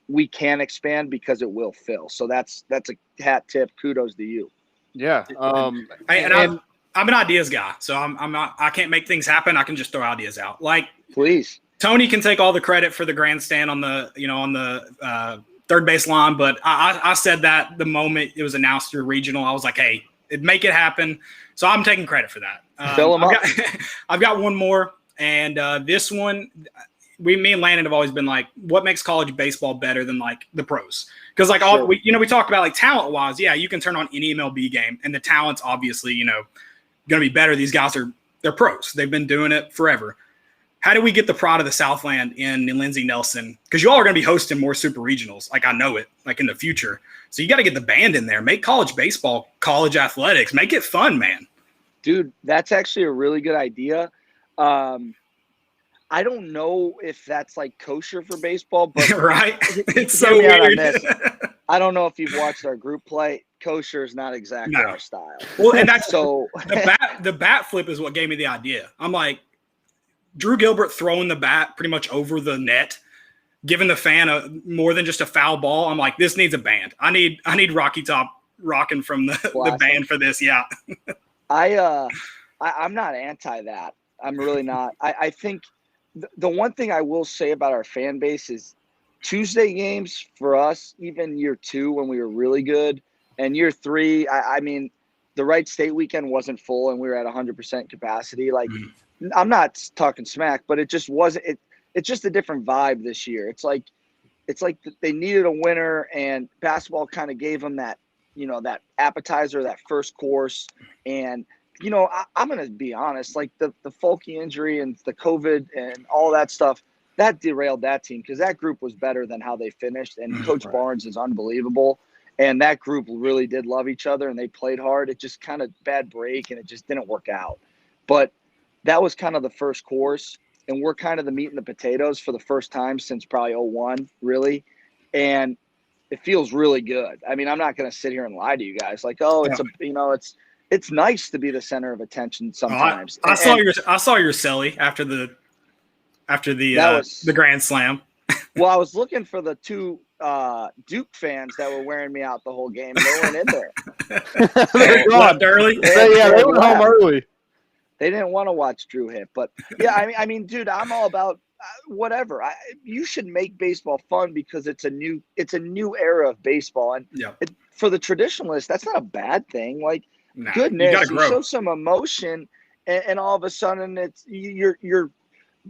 we can expand because it will fill. So that's a hat tip. Kudos to you. Yeah. I'm an ideas guy, so I can't make things happen. I can just throw ideas out. Like, please. Tony can take all the credit for the grandstand on the third base line, but I said that the moment it was announced through regional, I was like, hey, make it happen. So I'm taking credit for that. Fill them up. I've got one more, and this one, me and Landon have always been like, what makes college baseball better than like the pros? Because like we talk about like talent wise, yeah, you can turn on any MLB game, and the talent's obviously going to be better. These guys they're pros. They've been doing it forever. How do we get the pride of the Southland in Lindsey Nelson? Because you all are going to be hosting more super regionals. Like, I know it, like in the future. So you got to get the band in there. Make college baseball, college athletics. Make it fun, man. Dude, that's actually a really good idea. I don't know if that's like kosher for baseball, but right? It's so weird. I don't know if you've watched our group play. Kosher is not exactly our style. Well, and that's so the bat flip is what gave me the idea. I'm like, Drew Gilbert throwing the bat pretty much over the net, giving the fan more than just a foul ball. I'm like, this needs a band. I need Rocky Top rocking from the band for this. Yeah. I'm not anti that. I'm really not. I think the one thing I will say about our fan base is Tuesday games for us, even year 2 when we were really good, and year 3, I mean, the Wright State weekend wasn't full and we were at 100% capacity. Like, I'm not talking smack, but it just wasn't. It's just a different vibe this year. It's like they needed a winner, and basketball kind of gave them that, that appetizer, that first course. And I'm gonna be honest, like the Fulke injury and the COVID and all that stuff, that derailed that team, because that group was better than how they finished. And Coach Barnes is unbelievable. And that group really did love each other, and they played hard. It just kind of bad break, and it just didn't work out. But that was kind of the first course, and we're kind of the meat and the potatoes for the first time since probably 2001, really. And it feels really good. I mean, I'm not going to sit here and lie to you guys like, oh, it's nice to be the center of attention sometimes. I saw your celly after the Grand Slam. Well, I was looking for the 2 Duke fans that were wearing me out the whole game, and they weren't in there. They left early. They went home early. They didn't want to watch Drew hit, but yeah, I mean, dude, I'm all about whatever. You should make baseball fun because it's a new era of baseball, and for the traditionalists, that's not a bad thing. Like, goodness, you show some emotion, and all of a sudden, you're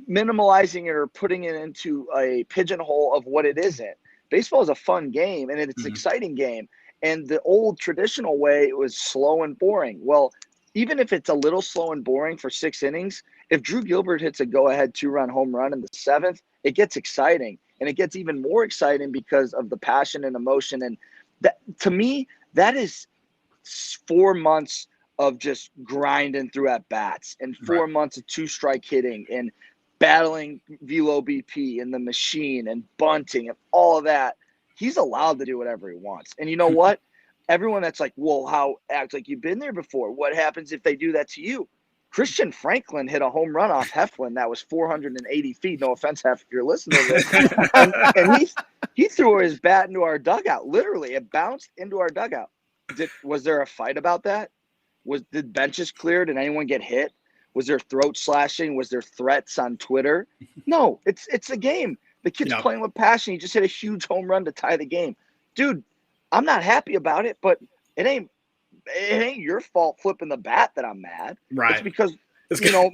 minimalizing it or putting it into a pigeonhole of what it isn't. Baseball is a fun game, and it's an exciting game. And the old traditional way, it was slow and boring. Well, even if it's a little slow and boring for 6 innings, if Drew Gilbert hits a go-ahead 2-run home run in the 7th, it gets exciting. And it gets even more exciting because of the passion and emotion. And that, to me, that is 4 months of just grinding through at-bats and 4 months of 2-strike hitting and battling velo BP and the machine and bunting and all of that. He's allowed to do whatever he wants. And you know what? Everyone that's like, well, how acts like you've been there before. What happens if they do that to you? Christian Franklin hit a home run off Heflin that was 480 feet. No offense, Hef, if you're listening to this. and he threw his bat into our dugout. Literally, it bounced into our dugout. Was there a fight about that? Did benches clear? Did anyone get hit? Was there throat slashing? Was there threats on Twitter? No, it's a game. The kid's playing with passion. He just hit a huge home run to tie the game. Dude, I'm not happy about it, but it ain't your fault flipping the bat that I'm mad. Right. It's because,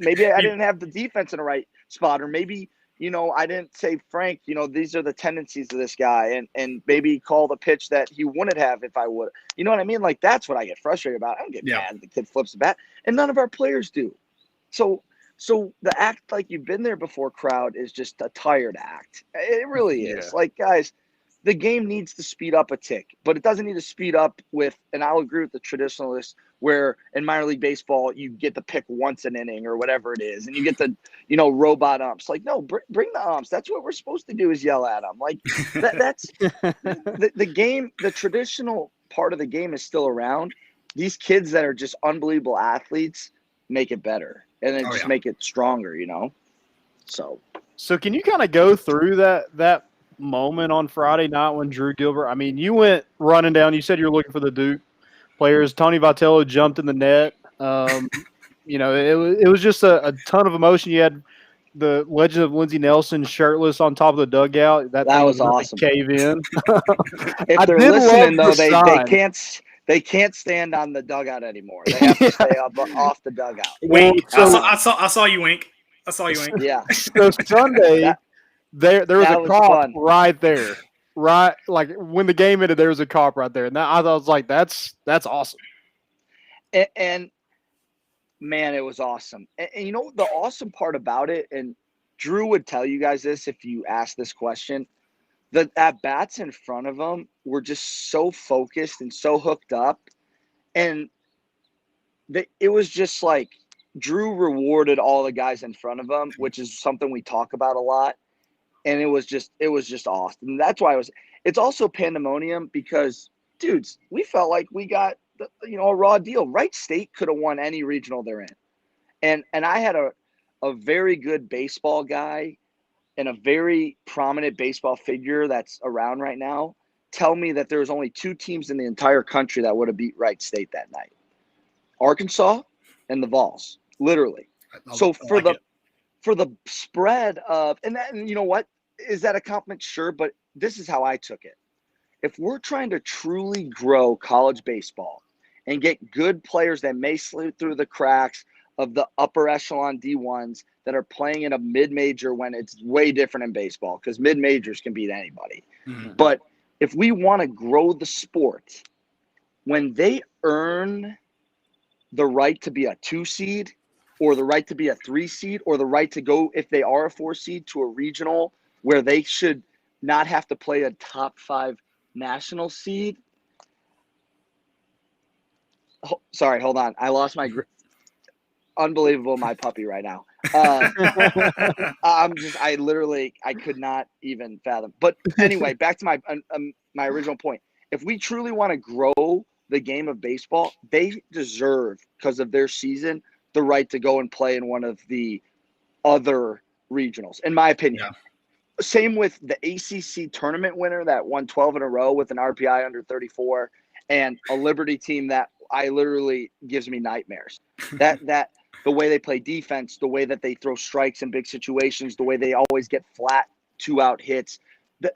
maybe I didn't have the defense in the right spot, or maybe, I didn't say, Frank, these are the tendencies of this guy, and maybe call the pitch that he wouldn't have if I would. You know what I mean? Like, that's what I get frustrated about. I don't get mad if the kid flips the bat, and none of our players do. So the act like you've been there before crowd is just a tired act. It really is. Yeah. Like, guys, the game needs to speed up a tick, but it doesn't need to speed up with, and I'll agree with the traditionalists, where in minor league baseball, you get to pick once an inning or whatever it is, and you get the, robot umps. Like, no, bring the umps. That's what we're supposed to do, is yell at them. Like, that's the game. The traditional part of the game is still around. These kids that are just unbelievable athletes make it better, and then just make it stronger, So can you kind of go through that moment on Friday night when Drew Gilbert, I mean, you went running down, you said you were looking for the Duke players. Tony Vitello jumped in the net. It was just a ton of emotion. You had the legend of Lindsey Nelson shirtless on top of the dugout. That was awesome. Cave in. If they're listening, though, they can't stand on the dugout anymore. They have to stay off the dugout. Wink. I saw you wink. I saw you wink. Yeah. So Sunday, there was a cop right there. Right, like when the game ended, there was a cop right there, and I was like, "That's awesome." And man, it was awesome. And the awesome part about it, and Drew would tell you guys this if you asked this question, the at-bats in front of him were just so focused and so hooked up, and it was just like Drew rewarded all the guys in front of him, which is something we talk about a lot. And it was just awesome. And that's why it's also pandemonium because, dudes, we felt like we got a raw deal. Wright State could have won any regional they're in. And I had a very good baseball guy and a very prominent baseball figure that's around right now tell me that there was only 2 teams in the entire country that would have beat Wright State that night. Arkansas and the Vols, literally. So I for like the it. for the spread of, and you know what, is that a compliment? Sure, but this is how I took it. If we're trying to truly grow college baseball and get good players that may slip through the cracks of the upper echelon D1s that are playing in a mid-major when it's way different in baseball, because mid-majors can beat anybody. Mhm. But if we want to grow the sport, when they earn the right to be a 2 seed or the right to be a 3 seed or the right to go, if they are a 4 seed, to a regional where they should not have to play a top 5 national seed. Sorry, hold on. I lost my unbelievable, my puppy right now. I could not even fathom. But anyway, back to my original point. If we truly want to grow the game of baseball, they deserve, because of their season, the right to go and play in one of the other regionals, in my opinion. Yeah. Same with the ACC tournament winner that won 12 in a row with an RPI under 34, and a Liberty team that I literally gives me nightmares. That the way they play defense, the way that they throw strikes in big situations, the way they always get flat 2-out hits.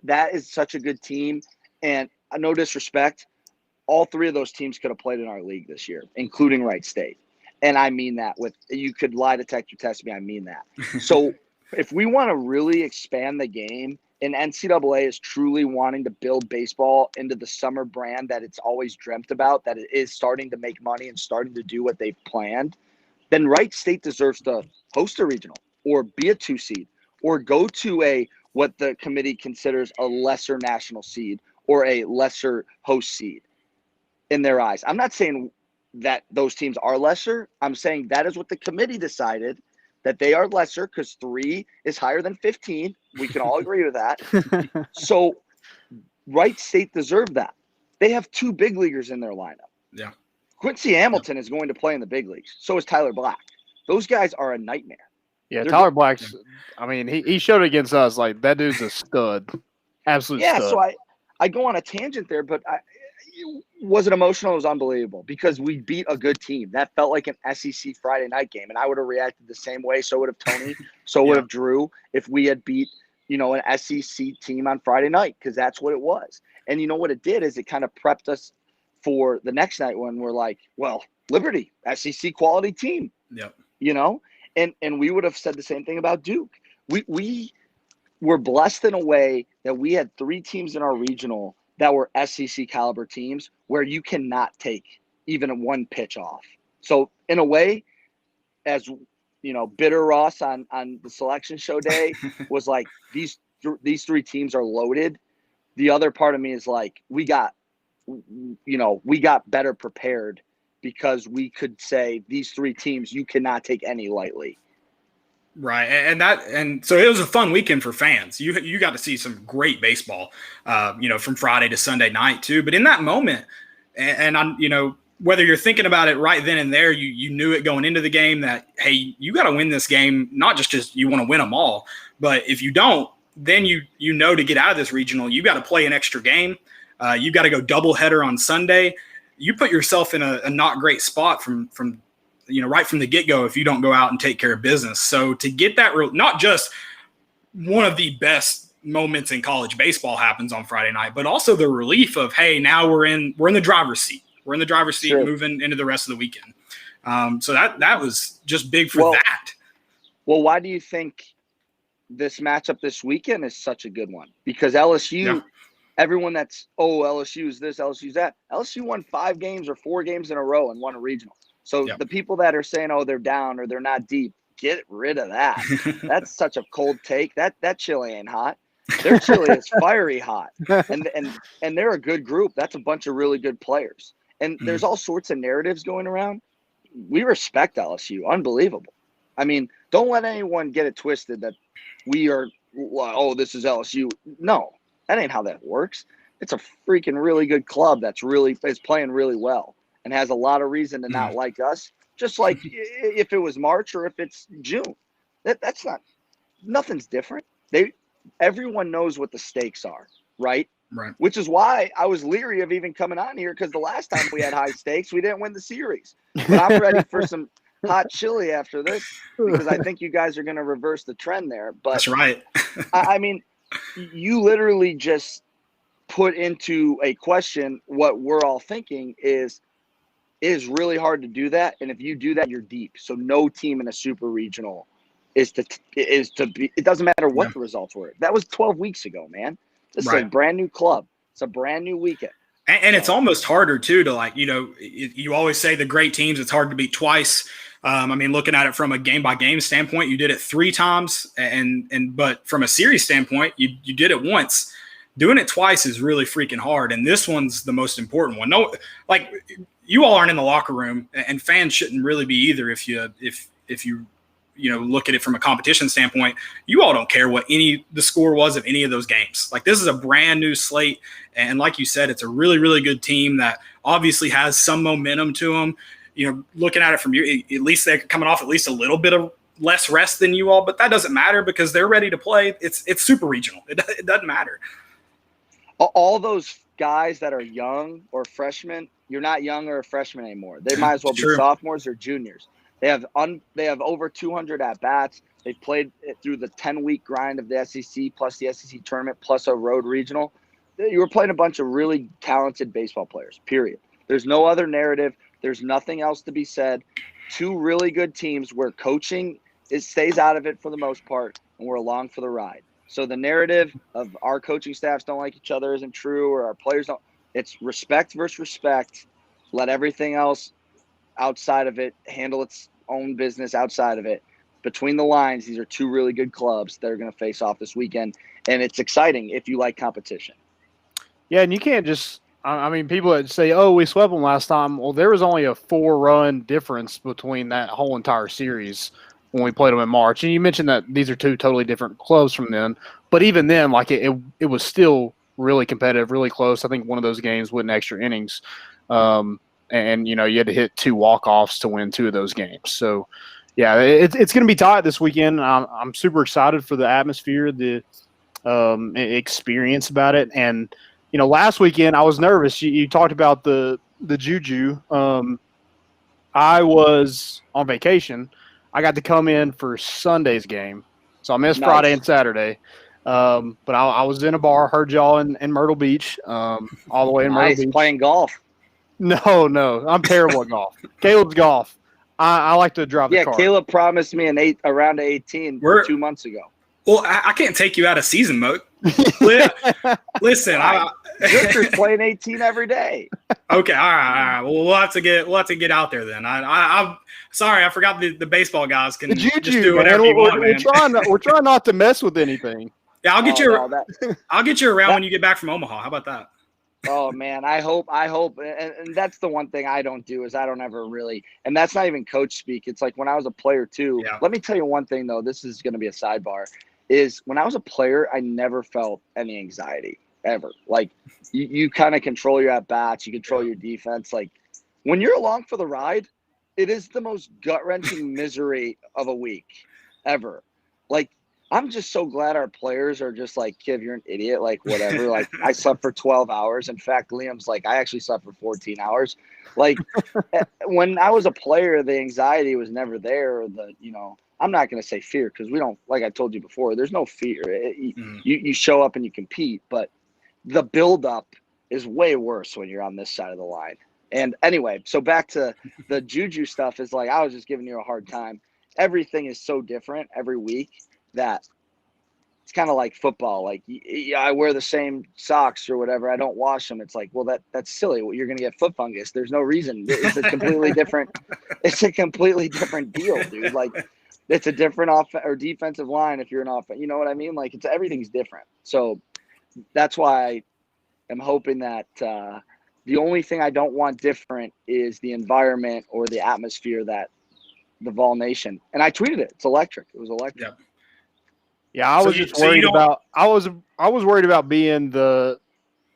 That is such a good team. And no disrespect, all 3 of those teams could have played in our league this year, including Wright State. And I mean that you could lie, detect, or test me. I mean that. So if we want to really expand the game, and NCAA is truly wanting to build baseball into the summer brand that it's always dreamt about, that it is starting to make money and starting to do what they've planned, then Wright State deserves to host a regional or be a 2 seed or go to what the committee considers a lesser national seed or a lesser host seed in their eyes. I'm not saying that those teams are lesser. I'm saying that is what the committee decided, that they are lesser because 3 is higher than 15. We can all agree with that. So Wright State deserved that. They have 2 big leaguers in their lineup. Yeah. Quincy Hamilton is going to play in the big leagues. So is Tyler Black. Those guys are a nightmare. Yeah, Tyler Black's. I mean, he showed it against us. Like, that dude's a stud, absolute stud. So I go on a tangent there, but was it emotional? It was unbelievable because we beat a good team. That felt like an SEC Friday night game, and I would have reacted the same way. So would have Tony. So would have Drew if we had beat an SEC team on Friday night, because that's what it was. And you know what it did is it kind of prepped us for the next night when we're like, well, Liberty, SEC quality team. Yep. And we would have said the same thing about Duke. We were blessed in a way that we had 3 teams in our regional that were SEC caliber teams where you cannot take even one pitch off. So in a way, as Bitter Ross on the selection show day was like, these 3 teams are loaded. The other part of me is like, we got better prepared because we could say these 3 teams you cannot take any lightly. Right. And so it was a fun weekend for fans. You got to see some great baseball, from Friday to Sunday night too. But in that moment, and I'm, whether you're thinking about it right then and there, you knew it going into the game that, hey, you got to win this game, not just you want to win them all, but if you don't, then you to get out of this regional, you got to play an extra game. You got to go doubleheader on Sunday. You put yourself in a not great spot from right from the get-go if you don't go out and take care of business. So to get that not just one of the best moments in college baseball happens on Friday night, but also the relief of, hey, now we're in the driver's seat. We're in the driver's seat moving into the rest of the weekend. So that was just big for that. Well, why do you think this matchup this weekend is such a good one? Because LSU, everyone that's, LSU is this, LSU is that. LSU won 5 games or 4 games in a row and won a regional. So the people that are saying, they're down or they're not deep, get rid of that. That's such a cold take. That chili ain't hot. Their chili is fiery hot. And they're a good group. That's a bunch of really good players. And there's all sorts of narratives going around. We respect LSU. Unbelievable. I mean, don't let anyone get it twisted that we are, this is LSU. No, that ain't how that works. It's a freaking really good club that's is playing really well and has a lot of reason to not like us, just like if it was March or if it's June. That's nothing's different. Everyone knows what the stakes are, right? Right. Which is why I was leery of even coming on here, because the last time we had high stakes, we didn't win the series. But I'm ready for some hot chili after this because I think you guys are going to reverse the trend there. But That's right. I mean, you literally just put into a question what we're all thinking is really hard to do that. And if you do that, you're deep. So no team in a super regional is to be, it doesn't matter what the results were. That was 12 weeks ago, man. This is a brand new club. It's a brand new weekend. And it's almost harder too to, like, you know, you always say the great teams, it's hard to beat twice. I mean, looking at it from a game by game standpoint, you did it 3 times, but from a series standpoint, you did it once. Doing it twice is really freaking hard, and this one's the most important one. No, like, you all aren't in the locker room, and fans shouldn't really be either. If you look at it from a competition standpoint, you all don't care what the score was of any of those games. Like, this is a brand new slate, and like you said, it's a really, really good team that obviously has some momentum to them. You know, looking at it from you, at least they're coming off at least a little bit of less rest than you all, but that doesn't matter because they're ready to play. It's super regional. It doesn't matter. All those guys that are young or freshmen, you're not young or a freshman anymore. They might as well be sophomores or juniors. They have over 200 at bats. They've played through the 10-week grind of the SEC plus the SEC tournament plus a road regional. You were playing a bunch of really talented baseball players, period. There's no other narrative. There's nothing else to be said. 2 really good teams where coaching stays out of it for the most part, and we're along for the ride. So the narrative of our coaching staffs don't like each other isn't true, or our players don't. It's respect versus respect. Let everything else outside of it handle its own business outside of it. Between the lines, these are 2 really good clubs that are going to face off this weekend, and it's exciting if you like competition. Yeah, and you can't just – I mean, people that say, oh, we swept them last time. Well, there was only a 4-run difference between that whole entire series when we played them in March. And you mentioned that these are 2 totally different clubs from then. But even then, like, it was still really competitive, really close. I think one of those games went in extra innings. And, you know, you had to hit 2 walk-offs to win 2 of those games. So, yeah, it's going to be tight this weekend. I'm super excited for the atmosphere, the experience about it. And, you know, last weekend I was nervous. You talked about the juju. I was on vacation. I got to come in for Sunday's game. So I missed Friday and Saturday. But I was in a bar, heard y'all in Myrtle Beach, all the way in Myrtle Beach. Playing golf. No. I'm terrible at golf. Caleb's golf. I like to drive the car. Yeah, Caleb promised me a round of 18 2 months ago. Well, I can't take you out of season mode. Listen, Victor's playing 18 every day. Okay, all right. Well, we'll have to get out there then. I'm sorry, I forgot the baseball guys can just do whatever you want, man. We're trying not to mess with anything. Yeah, I'll get you around when you get back from Omaha. How about that? Oh man, I hope, and that's the one thing I don't do is I don't ever really, and that's not even coach speak. It's like when I was a player too. Yeah. Let me tell you one thing though. This is going to be a sidebar. Is when I was a player, I never felt any anxiety ever. Like you kind of control your at bats, you control your defense. Like when you're along for the ride, it is the most gut wrenching misery of a week ever. Like. I'm just so glad our players are just like, Kiv, you're an idiot, like whatever. Like I slept for 12 hours. In fact, Liam's like, I actually slept for 14 hours. Like when I was a player, the anxiety was never there. Or I'm not going to say fear because we don't, like I told you before, there's no fear. You show up and you compete, but the buildup is way worse when you're on this side of the line. And anyway, so back to the juju stuff is like, I was just giving you a hard time. Everything is so different every week. That it's kind of like football. Like I wear the same socks or whatever. I don't wash them. It's like, well, that's silly. You're going to get foot fungus. There's no reason. It's a completely different. It's a completely different deal, dude. Like it's a different or defensive line if you're an offense. You know what I mean? Like everything's different. So that's why I'm hoping that the only thing I don't want different is the environment or the atmosphere that the Vol Nation. And I tweeted it. It's electric. It was electric. Yeah. Yeah, I was just worried about. I was worried about being the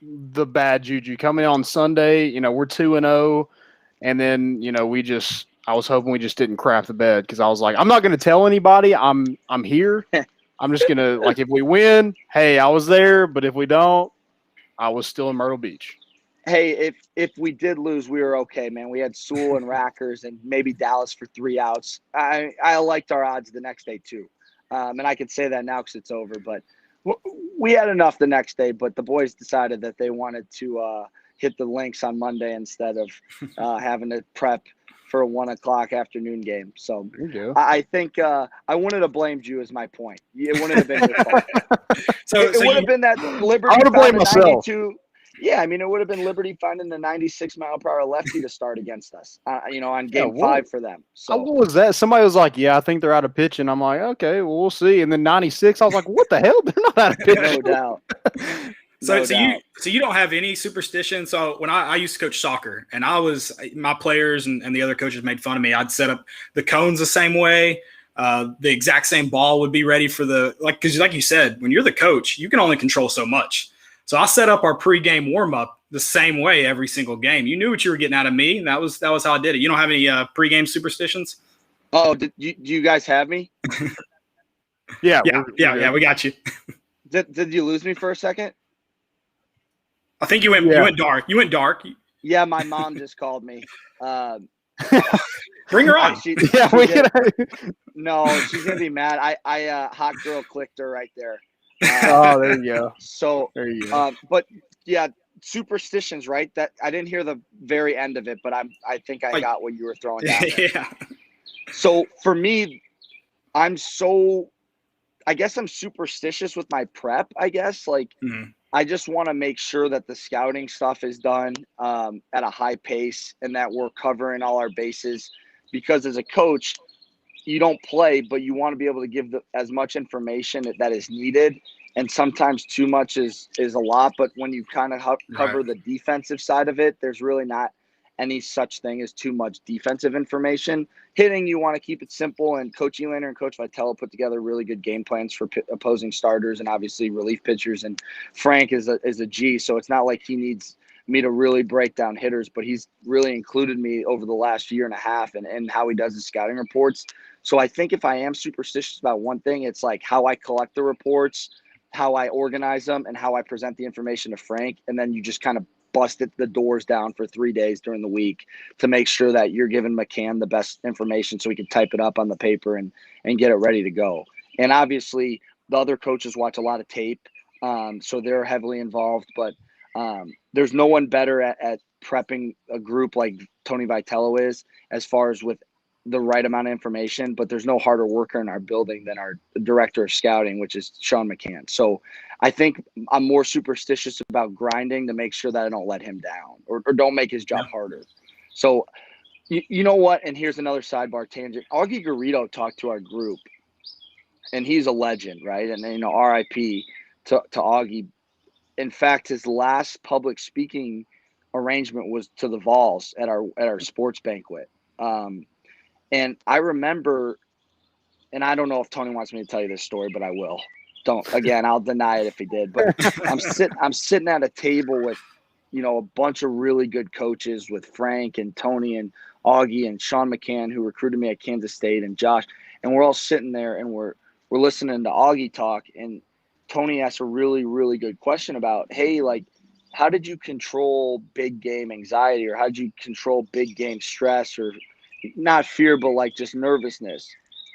bad juju coming on Sunday. You know, we're 2-0, and then I was hoping we just didn't crap the bed because I was like, I'm not going to tell anybody. I'm here. I'm just gonna like if we win, hey, I was there. But if we don't, I was still in Myrtle Beach. Hey, if we did lose, we were okay, man. We had Sewell and Rackers and maybe Dallas for 3 outs. I liked our odds the next day too, and I can say that now because it's over. But we had enough the next day. But the boys decided that they wanted to hit the links on Monday instead of having to prep for a 1 o'clock afternoon game. So I think I wouldn't have blamed you, is my point. It wouldn't have been your fault. It would have been that Liberty. I would have blamed myself. Yeah, I mean, it would have been Liberty finding the 96-mile-per-hour lefty to start against us, on game 5 for them. So what was that? Somebody was like, yeah, I think they're out of pitching. I'm like, okay, well, we'll see. And then 96, I was like, what the hell? They're not out of pitching. No doubt. So you don't have any superstition. So when I used to coach soccer, and my players and the other coaches made fun of me. I'd set up the cones the same way. The exact same ball would be ready for because like you said, when you're the coach, you can only control so much. So I set up our pregame warm-up the same way every single game. You knew what you were getting out of me, and that was how I did it. You don't have any pregame superstitions? Oh, do you guys have me? Yeah, we got you. Did you lose me for a second? I think you went dark. You went dark. Yeah, my mom just called me. Bring her on. No, she's gonna be mad. I hot girl clicked her right there. There you go. So there you go. But yeah, superstitions, right? That I didn't hear the very end of it, but I think I got what you were throwing down there. Yeah. So for me, I guess I'm superstitious with my prep, I guess. Like I just want to make sure that the scouting stuff is done at a high pace and that we're covering all our bases, because as a coach, you don't play, but you want to be able to give as much information that is needed. And sometimes too much is a lot, but when you kind of cover the defensive side of it, there's really not any such thing as too much defensive information. Hitting, you want to keep it simple, and Coach Elander and Coach Vitello put together really good game plans for opposing starters and obviously relief pitchers. And Frank is a G, so it's not like he needs me to really break down hitters, but he's really included me over the last year and a half and how he does his scouting reports. So I think if I am superstitious about one thing, it's like how I collect the reports, how I organize them, and how I present the information to Frank. And then you just kind of bust the doors down for 3 days during the week to make sure that you're giving McCann the best information so he can type it up on the paper and get it ready to go. And obviously the other coaches watch a lot of tape, so they're heavily involved, but there's no one better at prepping a group like Tony Vitello is, as far as with the right amount of information, but there's no harder worker in our building than our director of scouting, which is Sean McCann. So I think I'm more superstitious about grinding to make sure that I don't let him down or don't make his job harder. So you know what? And here's another sidebar tangent. Augie Garrido talked to our group, and he's a legend, right? And RIP to Augie. In fact, his last public speaking arrangement was to the Vols at our sports banquet. And I remember, and I don't know if Tony wants me to tell you this story, but I will. I'll deny it if he did. But I'm sitting at a table with, a bunch of really good coaches, with Frank and Tony and Augie and Sean McCann, who recruited me at Kansas State, and Josh. And we're all sitting there and we're listening to Augie talk. And Tony asked a really, really good question about, hey, like, how did you control big game anxiety, or how did you control big game stress, or not fear, but like just nervousness?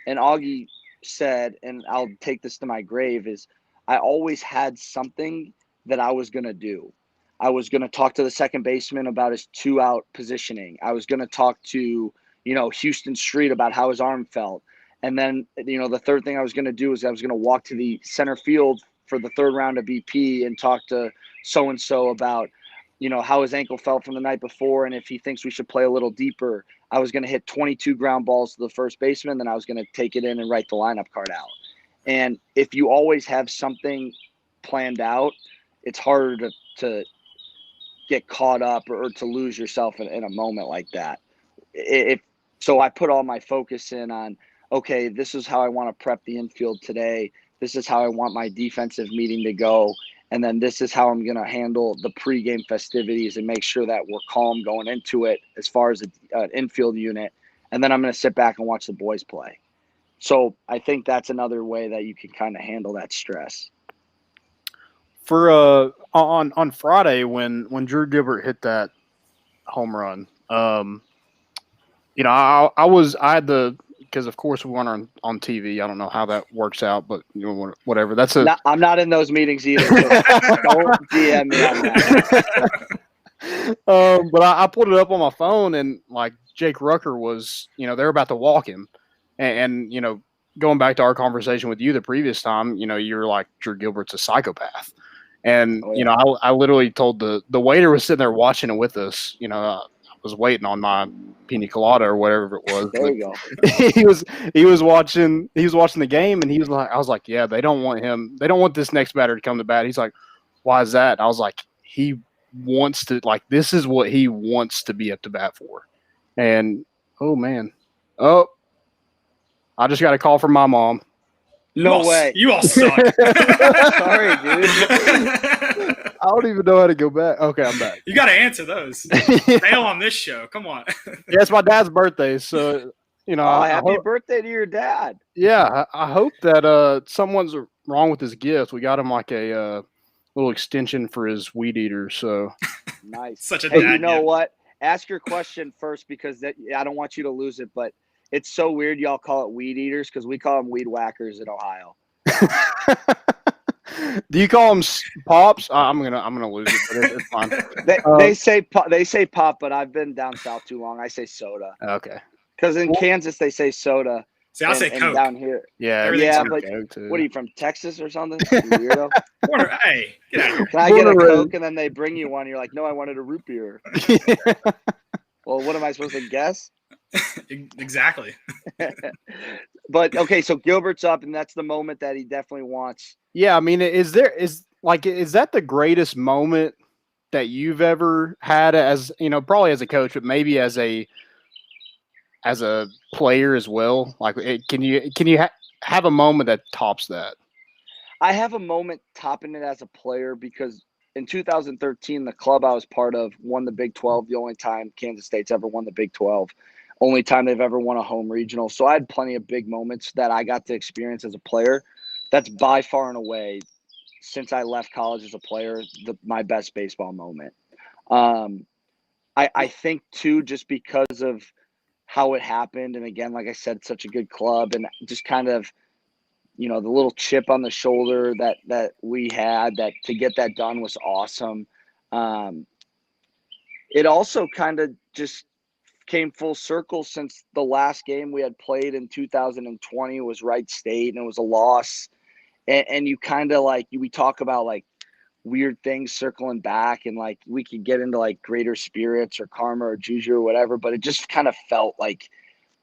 And Augie said, and I'll take this to my grave, is I always had something that I was going to do. I was going to talk to the second baseman about his 2-out positioning. I was going to talk to, Houston Street about how his arm felt. And then, the third thing I was going to do is I was going to walk to the center field for the third round of BP and talk to so-and-so about, how his ankle felt from the night before, and if he thinks we should play a little deeper. I was going to hit 22 ground balls to the first baseman, then I was going to take it in and write the lineup card out. And if you always have something planned out, it's harder to get caught up or to lose yourself in a moment like that. So I put all my focus in on, okay, this is how I want to prep the infield today. This is how I want my defensive meeting to go. And then this is how I'm going to handle the pregame festivities and make sure that we're calm going into it as far as an infield unit. And then I'm going to sit back and watch the boys play. So I think that's another way that you can kind of handle that stress. For on Friday when Drew Gilbert hit that home run, you know, I had the, because of course we weren't on TV. I don't know how that works out, but you know, whatever. That's a. I'm not in those meetings either. So don't DM me on that. But I pulled it up on my phone, and like Jake Rucker was, you know, they're about to walk him, and you know, going back to our conversation with you the previous time, you know, you're like, Drew Gilbert's a psychopath, and you know, I literally told the waiter was sitting there watching it with us. You know, I was waiting on my pina colada or whatever it was. There you go. he was watching the game, and he was like, I was like, yeah, they don't want him. They don't want this next batter to come to bat. He's like, why is that? I was like, he wants to, like, this is what he wants to be up to bat for. And oh man, I just got a call from my mom. No way. You all suck. Sorry, dude. I don't even know how to go back. Okay, I'm back. You got to answer those. Fail on this show. Come on. Yeah, it's my dad's birthday, so you know. Happy birthday to your dad. Yeah, I hope that someone's wrong with his gift. We got him like a little extension for his weed eater. So nice. Such a hey, dad. You know what? Ask your question first, because I don't want you to lose it. But it's so weird y'all call it weed eaters, because we call them weed whackers in Ohio. Do you call them pops? I'm gonna lose it, but it's fine. They say pop, but I've been down south too long. I say soda. Okay. Because in Kansas they say soda. See, I say Coke. Down here. Yeah, but what are you, from Texas or something? You weirdo. Hey, get out of here. Can I get a Coke? And then they bring you one. You're like, no, I wanted a root beer. Well, what am I supposed to guess? Exactly. But okay, so Gilbert's up, and that's the moment that he definitely wants. Yeah, I mean, is that the greatest moment that you've ever had, as you know, probably as a coach, but maybe as a player as well? Like, can you have a moment that tops that? I have a moment topping it as a player, because in 2013, the club I was part of won the Big 12, the only time Kansas State's ever won the Big 12, only time they've ever won a home regional. So I had plenty of big moments that I got to experience as a player. That's by far and away, since I left college as a player, my best baseball moment. I think too, just because of how it happened, and again, like I said, such a good club, and just kind of, you know, the little chip on the shoulder that we had, that to get that done was awesome. It also kind of just came full circle, since the last game we had played in 2020 was Wright State, and it was a loss. And you kind of like, we talk about like weird things circling back, and like we could get into like greater spirits or karma or juju or whatever, but it just kind of felt like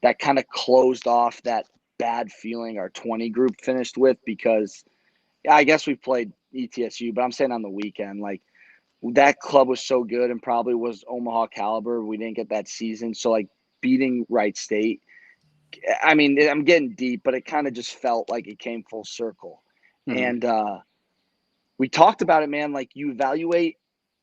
that kind of closed off that bad feeling our 20 group finished with, because I guess we played ETSU, but I'm saying on the weekend, like that club was so good and probably was Omaha caliber. We didn't get that season. So like beating Wright State, I mean, I'm getting deep, but it kind of just felt like it came full circle. Mm-hmm. And we talked about it, man. Like you evaluate,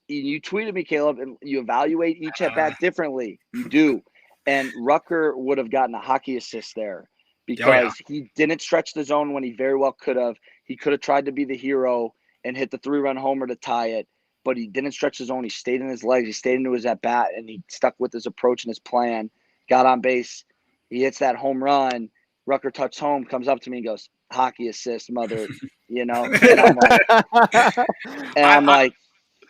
you tweeted me, Caleb, and you evaluate each at bat differently. You do. And Rucker would have gotten a hockey assist there, because he didn't stretch the zone when he very well could have. He could have tried to be the hero and hit the 3-run homer to tie it, but he didn't stretch the zone. He stayed in his legs. He stayed into his at-bat, and he stuck with his approach and his plan, got on base. He hits that home run. Rucker touches home, comes up to me and goes, hockey assist, mother, you know? And I'm like,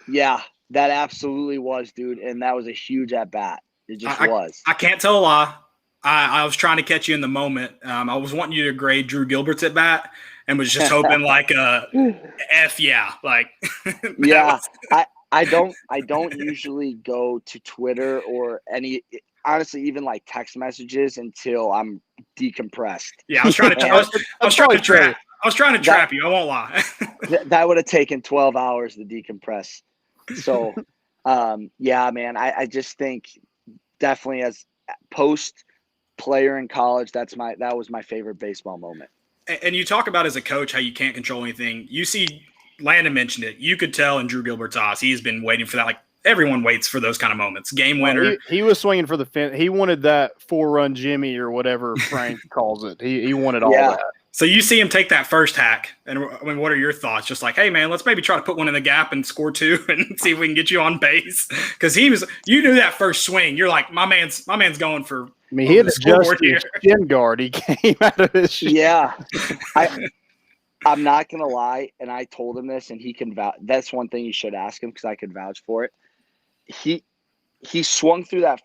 yeah, that absolutely was, dude. And that was a huge at-bat. It just was. I can't tell a lie. I was trying to catch you in the moment. I was wanting you to grade Drew Gilbert's at bat, and was just hoping like a F, yeah, like yeah. I don't usually go to Twitter or any, honestly, even like text messages until I'm decompressed. Yeah, I was trying to trap you. I won't lie. That would have taken 12 hours to decompress. So, yeah, man, I just think definitely as post player in college, that was my favorite baseball moment. And you talk about as a coach how you can't control anything. You see, Landon mentioned it. You could tell in Drew Gilbert's eyes, he's been waiting for that. Like everyone waits for those kind of moments. Game winner. He was swinging for the fence. He wanted that 4-run Jimmy or whatever Frank calls it. He wanted all that. So you see him take that first hack, and I mean, what are your thoughts? Just like, hey man, let's maybe try to put one in the gap and score 2, and see if we can get you on base. Because you knew that first swing. You're like, my man's going for. I mean, he had adjusted his shin guard. He came out of his shin. Yeah, I'm not gonna lie, and I told him this, and he can vouch. That's one thing you should ask him because I could vouch for it. He swung through that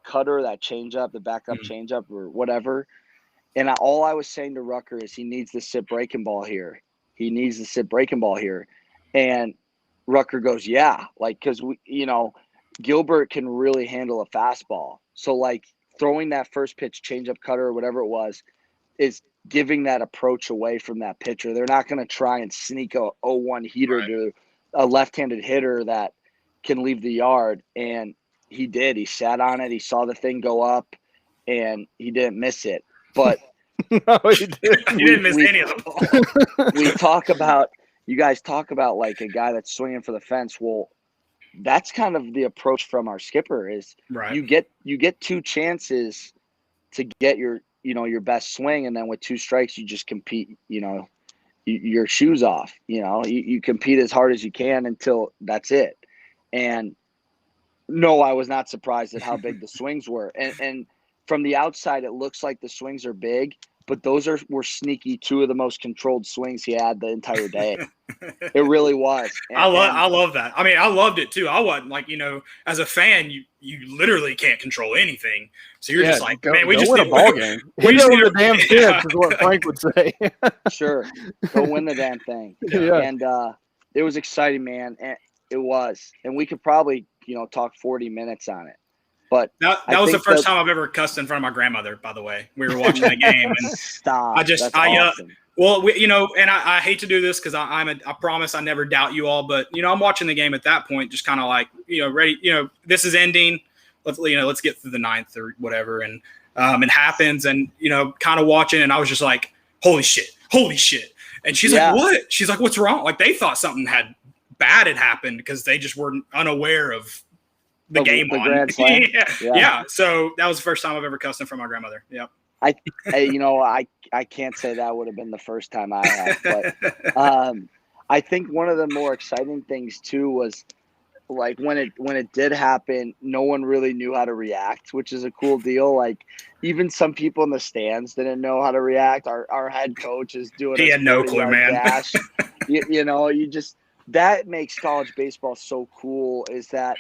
cutter, that changeup, the backup changeup, or whatever. And all I was saying to Rucker is he needs to sit breaking ball here. He needs to sit breaking ball here. And Rucker goes, yeah, like, because Gilbert can really handle a fastball. So like throwing that first pitch changeup cutter or whatever it was is giving that approach away from that pitcher. They're not going to try and sneak a 0-1 heater to a left-handed hitter that can leave the yard. And he did. He sat on it. He saw the thing go up, and he didn't miss it. But no, he didn't miss any of the ball. You guys talk about like a guy that's swinging for the fence. Well, that's kind of the approach from our skipper is you get 2 chances to get your best swing, and then with 2 strikes you just compete, your shoes off. You compete as hard as you can until that's it. And no, I was not surprised at how big the swings were. And from the outside, it looks like the swings are big, but those were sneaky 2 of the most controlled swings he had the entire day. It really was. I love that. I mean, I loved it too. I wasn't like, as a fan, you literally can't control anything. So you're just like, man, we just win a ball game. We just win the damn fifth is what Frank would say. Sure. Go win the damn thing. Yeah. And it was exciting, man. And it was. And we could probably, talk 40 minutes on it. But that was the first time I've ever cussed in front of my grandmother, by the way. We were watching the game. And Stop. Awesome. Well, and I hate to do this because I promise I never doubt you all, but I'm watching the game at that point, just kind of like ready. This is ending. Let's get through the 9th or whatever, and it happens, and kind of watching, and I was just like, holy shit, and she's like, what? She's like, what's wrong? Like they thought something bad had happened because they just were unaware of the game on. Grand Slam. Yeah. So that was the first time I've ever cussed in front of my grandmother. Yep. I can't say that would have been the first time I have, but I think one of the more exciting things too was like when it did happen, no one really knew how to react, which is a cool deal. Like even some people in the stands didn't know how to react. Our head coach is doing. He had no clue, man. Dash. That makes college baseball so cool. Is that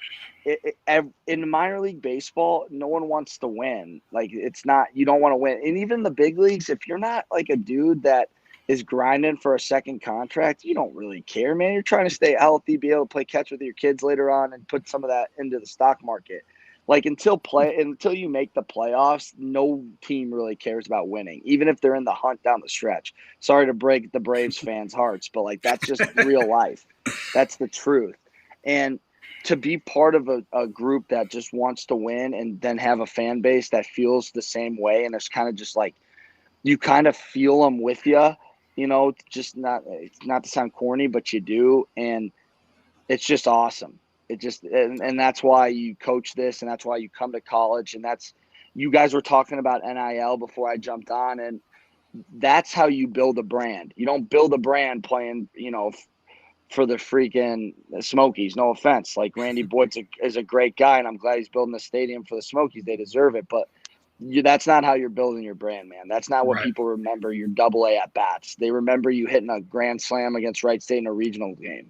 in minor league baseball, no one wants to win. Like it's not, you don't want to win. And even the big leagues, if you're not like a dude that is grinding for a second contract, you don't really care, man. You're trying to stay healthy, be able to play catch with your kids later on and put some of that into the stock market. Like until you make the playoffs, no team really cares about winning, even if they're in the hunt down the stretch. Sorry to break the Braves fans' hearts, but like that's just real life. That's the truth. And to be part of a group that just wants to win and then have a fan base that feels the same way, and it's kind of just like you kind of feel them with you, just it's not to sound corny, but you do, and it's just awesome. It just and that's why you coach this, and that's why you come to college, and that's you guys were talking about NIL before I jumped on, and that's how you build a brand. You don't build a brand playing, for the freaking Smokies. No offense. Like Randy Boyd is a great guy, and I'm glad he's building a stadium for the Smokies. They deserve it, but that's not how you're building your brand, man. That's not what people remember your AA at bats. They remember you hitting a grand slam against Wright State in a regional game,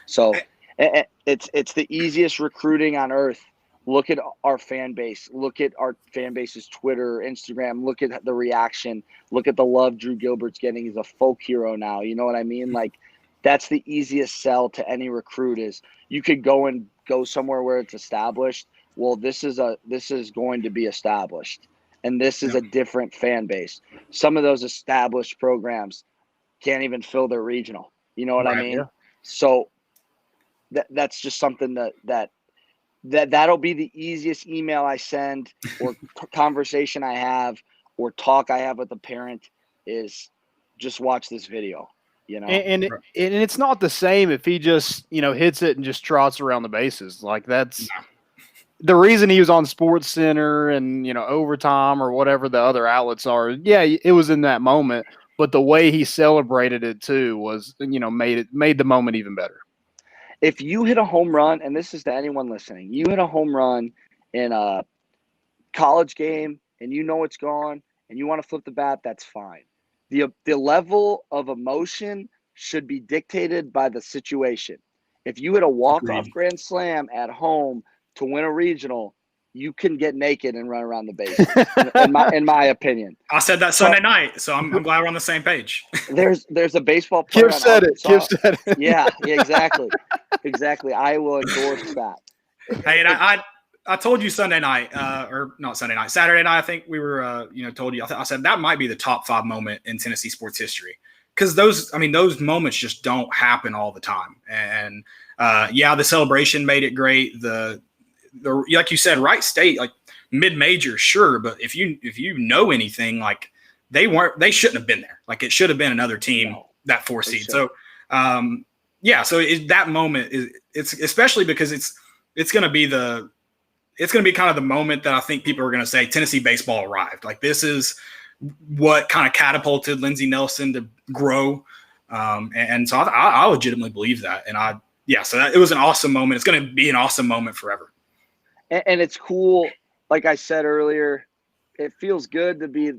So it's the easiest recruiting on earth. Look at our fan base. Look at our fan base's Twitter, Instagram. Look at the reaction. Look at the love Drew Gilbert's getting. He's a folk hero now. You know what I mean? Like, that's the easiest sell to any recruit is you could go somewhere where it's established. Well, this is going to be established, and this is a different fan base. Some of those established programs can't even fill their regional. You know what I mean? Yeah. So that's just something that'll be the easiest email I send or conversation I have or talk I have with a parent is just watch this video. And it's not the same if he just hits it and just trots around the bases like that's. the reason he was on Sports Center and, Overtime or whatever the other outlets are, yeah, it was in that moment. But the way he celebrated it too was, made the moment even better. If you hit a home run, and this is to anyone listening, you hit a home run in a college game and you know it's gone and you want to flip the bat, that's fine. The level of emotion should be dictated by the situation. If you hit a walk-off grand slam at home to win a regional, you can get naked and run around the base, in my opinion. I said that Sunday night, so I'm glad we're on the same page. There's a baseball player. Kiv said it. Yeah, exactly. Exactly. I will endorse that. Hey, and I told you Sunday night, or not Sunday night, Saturday night, I think we were, told you, I said that might be the top 5 moment in Tennessee sports history. Because those moments just don't happen all the time. And the celebration made it great. The like you said, Wright State, like mid-major, sure, but if you know anything, like they shouldn't have been there. Like it should have been another team that 4 seed. So that moment it's especially because it's going to be kind of the moment that I think people are going to say Tennessee baseball arrived. Like this is what kind of catapulted Lindsey Nelson to grow. And so I legitimately believe that. And so it was an awesome moment. It's going to be an awesome moment forever. And it's cool. Like I said earlier, it feels good to be,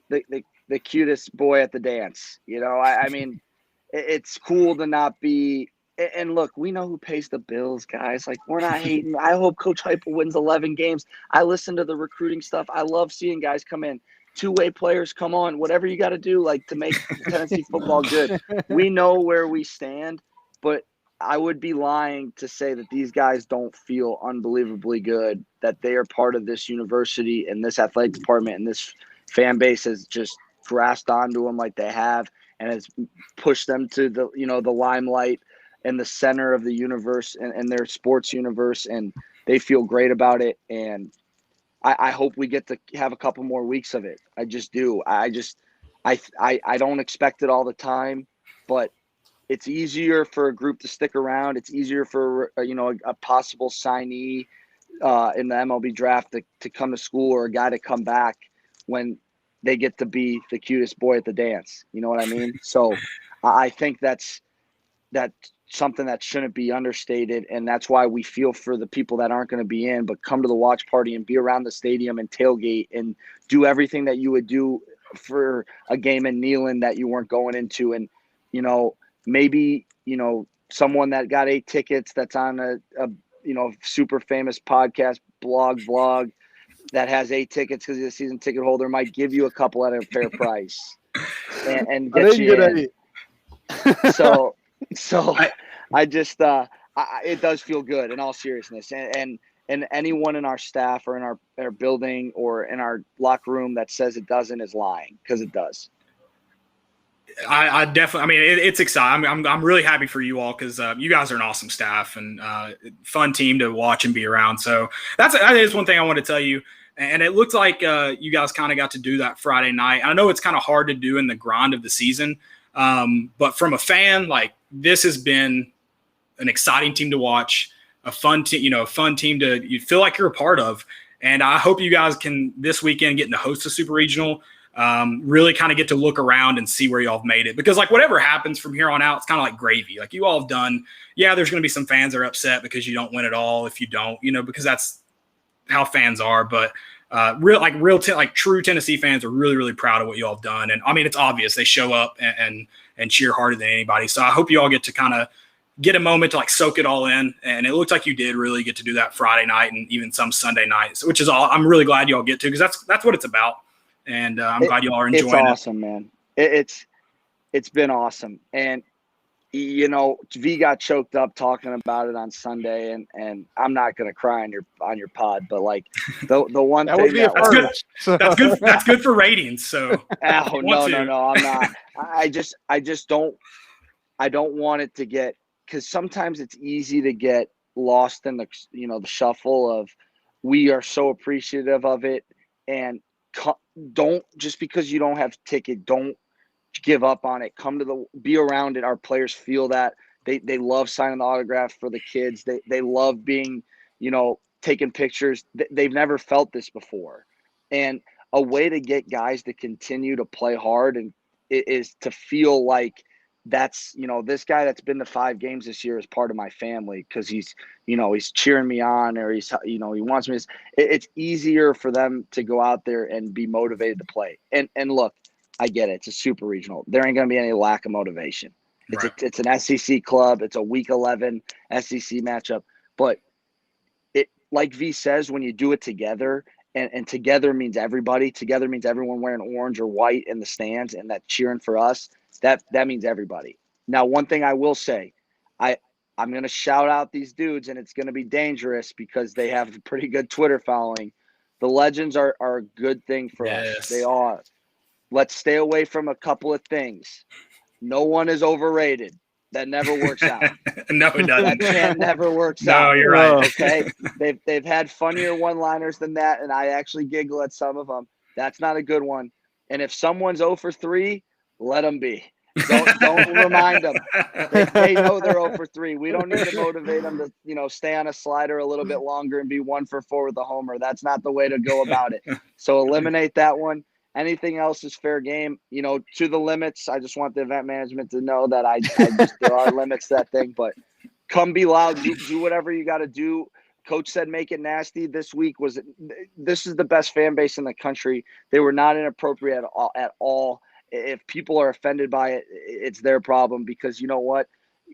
the cutest boy at the dance. I mean, it's cool to not be. And look, we know who pays the bills, guys. Like, we're not hating. I hope Coach Heupel wins 11 games. I listen to the recruiting stuff. I love seeing guys come in. Two-way players come on. Whatever you got to do, like, to make Tennessee football good. We know where we stand, but I would be lying to say that these guys don't feel unbelievably good, that they are part of this university and this athletic department and this fan base has just grasped onto them like they have and has pushed them to the limelight and the center of the universe and their sports universe, and they feel great about it. And I hope we get to have a couple more weeks of it. I just do. I don't expect it all the time, but it's easier for a group to stick around. It's easier for a possible signee in the MLB draft to come to school or a guy to come back when they get to be the cutest boy at the dance. You know what I mean? So I think that's something that shouldn't be understated, and that's why we feel for the people that aren't going to be in, but come to the watch party and be around the stadium and tailgate and do everything that you would do for a game in Neyland that you weren't going into. And maybe someone that got 8 tickets that's on a super famous podcast vlog that has 8 tickets because he's a season ticket holder might give you a couple at a fair price and get you in. So I just it does feel good in all seriousness, and anyone in our staff or in our building or in our locker room that says it doesn't is lying, because it does. I definitely. I mean, it's exciting. I'm really happy for you all because you guys are an awesome staff and fun team to watch and be around. So that is one thing I want to tell you. And it looked like you guys kind of got to do that Friday night. I know it's kind of hard to do in the grind of the season, but from a fan, like, this has been an exciting team to watch, a fun team, a fun team you feel like you're a part of. And I hope you guys can this weekend get to host a super regional. Really kind of get to look around and see where y'all have made it, because like whatever happens from here on out, it's kind of like gravy. Like you all have done. Yeah, there's going to be some fans that are upset because you don't win at all. If you don't, because that's how fans are. But true Tennessee fans are really, really proud of what you all have done. And I mean, it's obvious they show up and cheer harder than anybody. So I hope you all get to kind of get a moment to like soak it all in. And it looks like you did really get to do that Friday night and even some Sunday nights, which is all I'm really glad you all get to, because that's what it's about. And I'm glad you all are enjoying it. It's awesome, man. It's been awesome. And, V got choked up talking about it on Sunday, and I'm not going to cry on your pod, but like the one that thing would be that's good. That's good for ratings. So no, I'm not. I just don't want it to get, because sometimes it's easy to get lost in the shuffle of, we are so appreciative of it, and don't, just because you don't have ticket, don't give up on it. Be around it. Our players feel that they love signing the autographs for the kids. They love being, taking pictures. They've never felt this before. And a way to get guys to continue to play hard and is to feel like that's, this guy that's been to 5 games this year is part of my family because he's cheering me on, or he's, he wants me. It's easier for them to go out there and be motivated to play. And look, I get it. It's a super regional. There ain't going to be any lack of motivation. It's an SEC club. It's a week 11 SEC matchup. But it, like V says, when you do it together, and together means everybody. Together means everyone wearing orange or white in the stands and that cheering for us. That means everybody. Now, one thing I will say, I'm going to shout out these dudes, and it's going to be dangerous because they have a pretty good Twitter following. The Legends are a good thing for us. They are. Let's stay away from a couple of things. No one is overrated. That never works out. No, it doesn't. That never works out. No, you're right. Okay. They've had funnier one-liners than that, and I actually giggle at some of them. That's not a good one. And if someone's 0 for 3, let them be. Don't remind them. They know they're 0 for 3. We don't need to motivate them to, stay on a slider a little bit longer and be 1 for 4 with a homer. That's not the way to go about it. So eliminate that one. Anything else is fair game, to the limits. I just want the event management to know that there are limits to that thing, but come be loud, do whatever you got to do. Coach said, make it nasty. This week this is the best fan base in the country. They were not inappropriate at all. If people are offended by it, it's their problem, because you know what?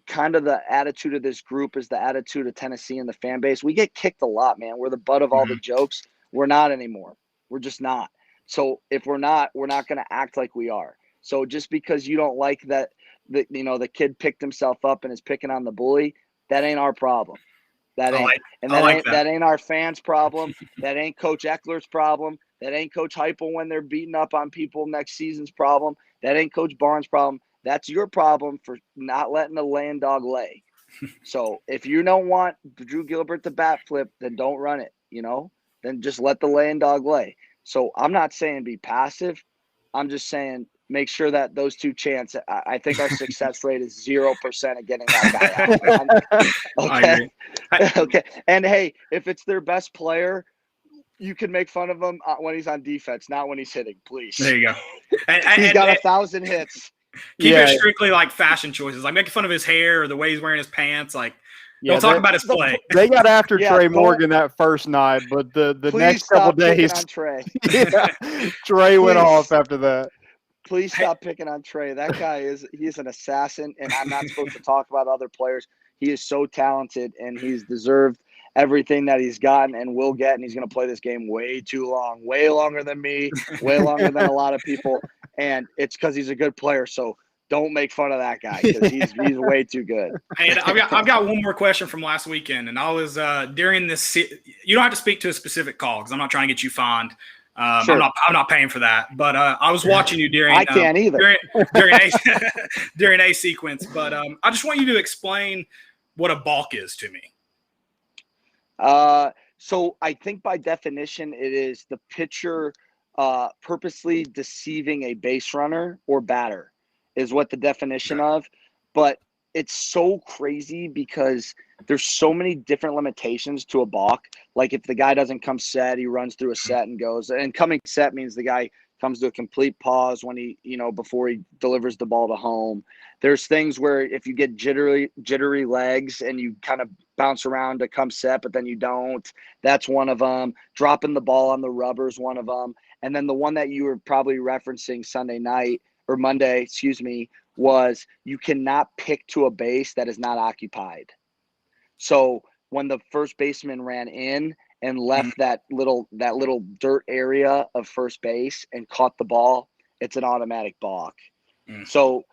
Kind of the attitude of this group is the attitude of Tennessee and the fan base. We get kicked a lot, man. We're the butt of all the jokes. We're not anymore. We're just not. So if we're not going to act like we are. So just because you don't like that, the kid picked himself up and is picking on the bully, that ain't our problem. That ain't, that ain't our fans' problem. That ain't Coach Eckler's problem. That ain't Coach Heupel when they're beating up on people next season's problem. That ain't Coach Barnes' problem. That's your problem for not letting the laying dog lay. So if you don't want Drew Gilbert to bat flip, then don't run it, then just let the laying dog lay. So I'm not saying be passive. I'm just saying make sure that those two chants, I think our success rate is 0% of getting that guy out. Okay. Okay. And hey, if it's their best player, you can make fun of him when he's on defense, not when he's hitting, please. There you go. He's got 1,000 hits. Keep it strictly like fashion choices, like making fun of his hair or the way he's wearing his pants. Like, don't talk about his play. They got after Trey Morgan that first night, but the next couple days, on Trey. Trey went off after that. Please stop picking on Trey. That guy he's an assassin, and I'm not supposed to talk about other players. He is so talented, and he's deserved everything that he's gotten and will get, and he's going to play this game way too long, way longer than me, way longer than a lot of people, and it's because he's a good player. So don't make fun of that guy because he's way too good. And I've got one more question from last weekend, and I was during this. You don't have to speak to a specific call because I'm not trying to get you fined. Sure. I'm not paying for that. But I was watching you during. I can't either during a sequence. But I just want you to explain what a balk is to me. So I think by definition, it is the pitcher purposely deceiving a base runner or batter is what the definition of. But it's so crazy because there's so many different limitations to a balk. Like if the guy doesn't come set, he runs through a set and goes. And coming set means the guy comes to a complete pause when he, before he delivers the ball to home. There's things where if you get jittery legs and you kind of bounce around to come set, but then you don't, that's one of them. Dropping the ball on the rubber is one of them. And then the one that you were probably referencing Monday, was you cannot pick to a base that is not occupied. So when the first baseman ran in and left that little dirt area of first base and caught the ball, it's an automatic balk. So,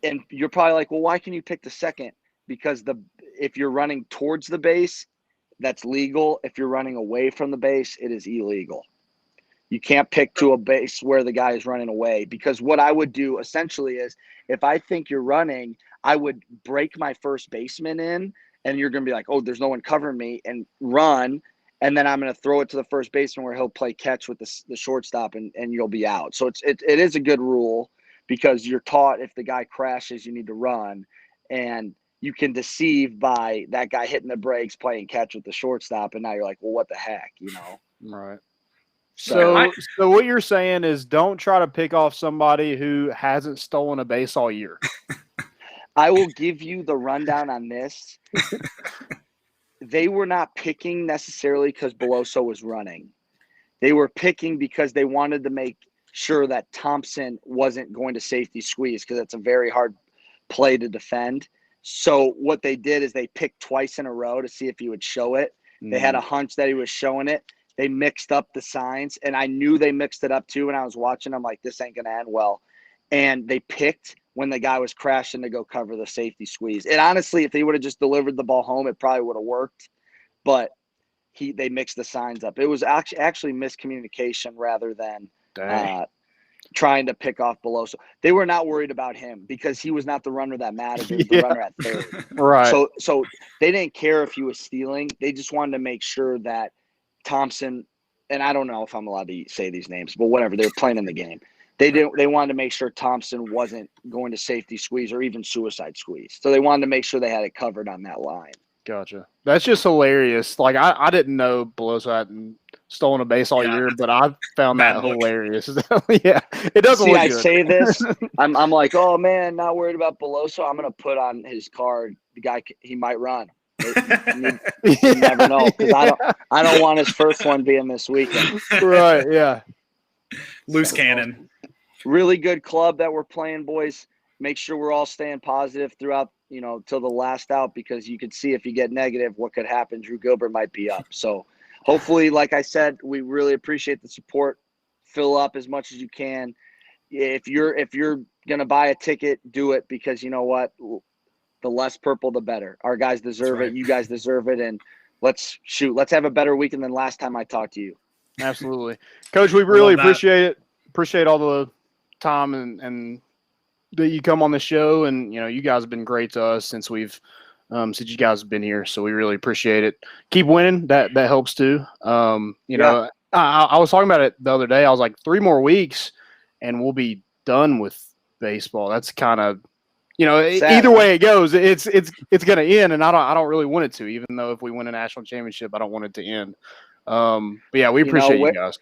and you're probably like, well, why can you pick the second? Because if you're running towards the base, that's legal. If you're running away from the base, it is illegal. You can't pick to a base where the guy is running away, because what I would do essentially is if I think you're running, I would break my first baseman in and you're going to be like, oh, there's no one covering me, and run. And then I'm going to throw it to the first baseman where he'll play catch with the shortstop and you'll be out. So it is a good rule because you're taught if the guy crashes, you need to run. And you can deceive by that guy hitting the brakes, playing catch with the shortstop, and now you're like, well, what the heck, you know? Right. So, So what you're saying is don't try to pick off somebody who hasn't stolen a base all year. I will give you the rundown on this. They were not picking necessarily because Beloso was running. They were picking because they wanted to make sure that Thompson wasn't going to safety squeeze, because that's a very hard play to defend. So what they did is they picked twice in a row to see if he would show it. They had a hunch that he was showing it. They mixed up the signs, and I knew they mixed it up too when I was watching. I'm like, this ain't going to end well. And they picked when the guy was crashing to go cover the safety squeeze. And honestly, if they would have just delivered the ball home, it probably would have worked. But they mixed the signs up. It was actually miscommunication rather than trying to pick off Beloso. They were not worried about him because he was not the runner that mattered. It was the runner at third. Right. So they didn't care if he was stealing. They just wanted to make sure that Thompson, and I don't know if I'm allowed to say these names, but whatever, they were playing in the game. They wanted to make sure Thompson wasn't going to safety squeeze or even suicide squeeze. So they wanted to make sure they had it covered on that line. Gotcha. That's just hilarious. Like I didn't know Beloso hadn't stolen a base all year, but I found that hilarious. Yeah, it doesn't look good. I say this. I'm like, oh man, not worried about Beloso. I'm gonna put on his card. The guy, he might run. You never know, because I don't want his first one being this weekend. Right. Yeah. Loose cannon. Really good club that we're playing, boys. Make sure we're all staying positive throughout, till the last out, because you could see if you get negative, what could happen. Drew Gilbert might be up. So hopefully, like I said, we really appreciate the support. Fill up as much as you can. If you're going to buy a ticket, do it, because you know what? The less purple, the better. Our guys deserve it. You guys deserve it. And let's have a better weekend than last time I talked to you. Absolutely. Coach, we really appreciate it. Appreciate all the time and that you come on the show, and you guys have been great to us since you guys have been here, so we really appreciate it. Keep winning, that helps too. I was talking about it the other day. I was like, 3 more weeks and we'll be done with baseball. That's kind of either way it goes, it's going to end, and I don't really want it to, even though if we win a national championship, I don't want it to end. But yeah, we appreciate you guys.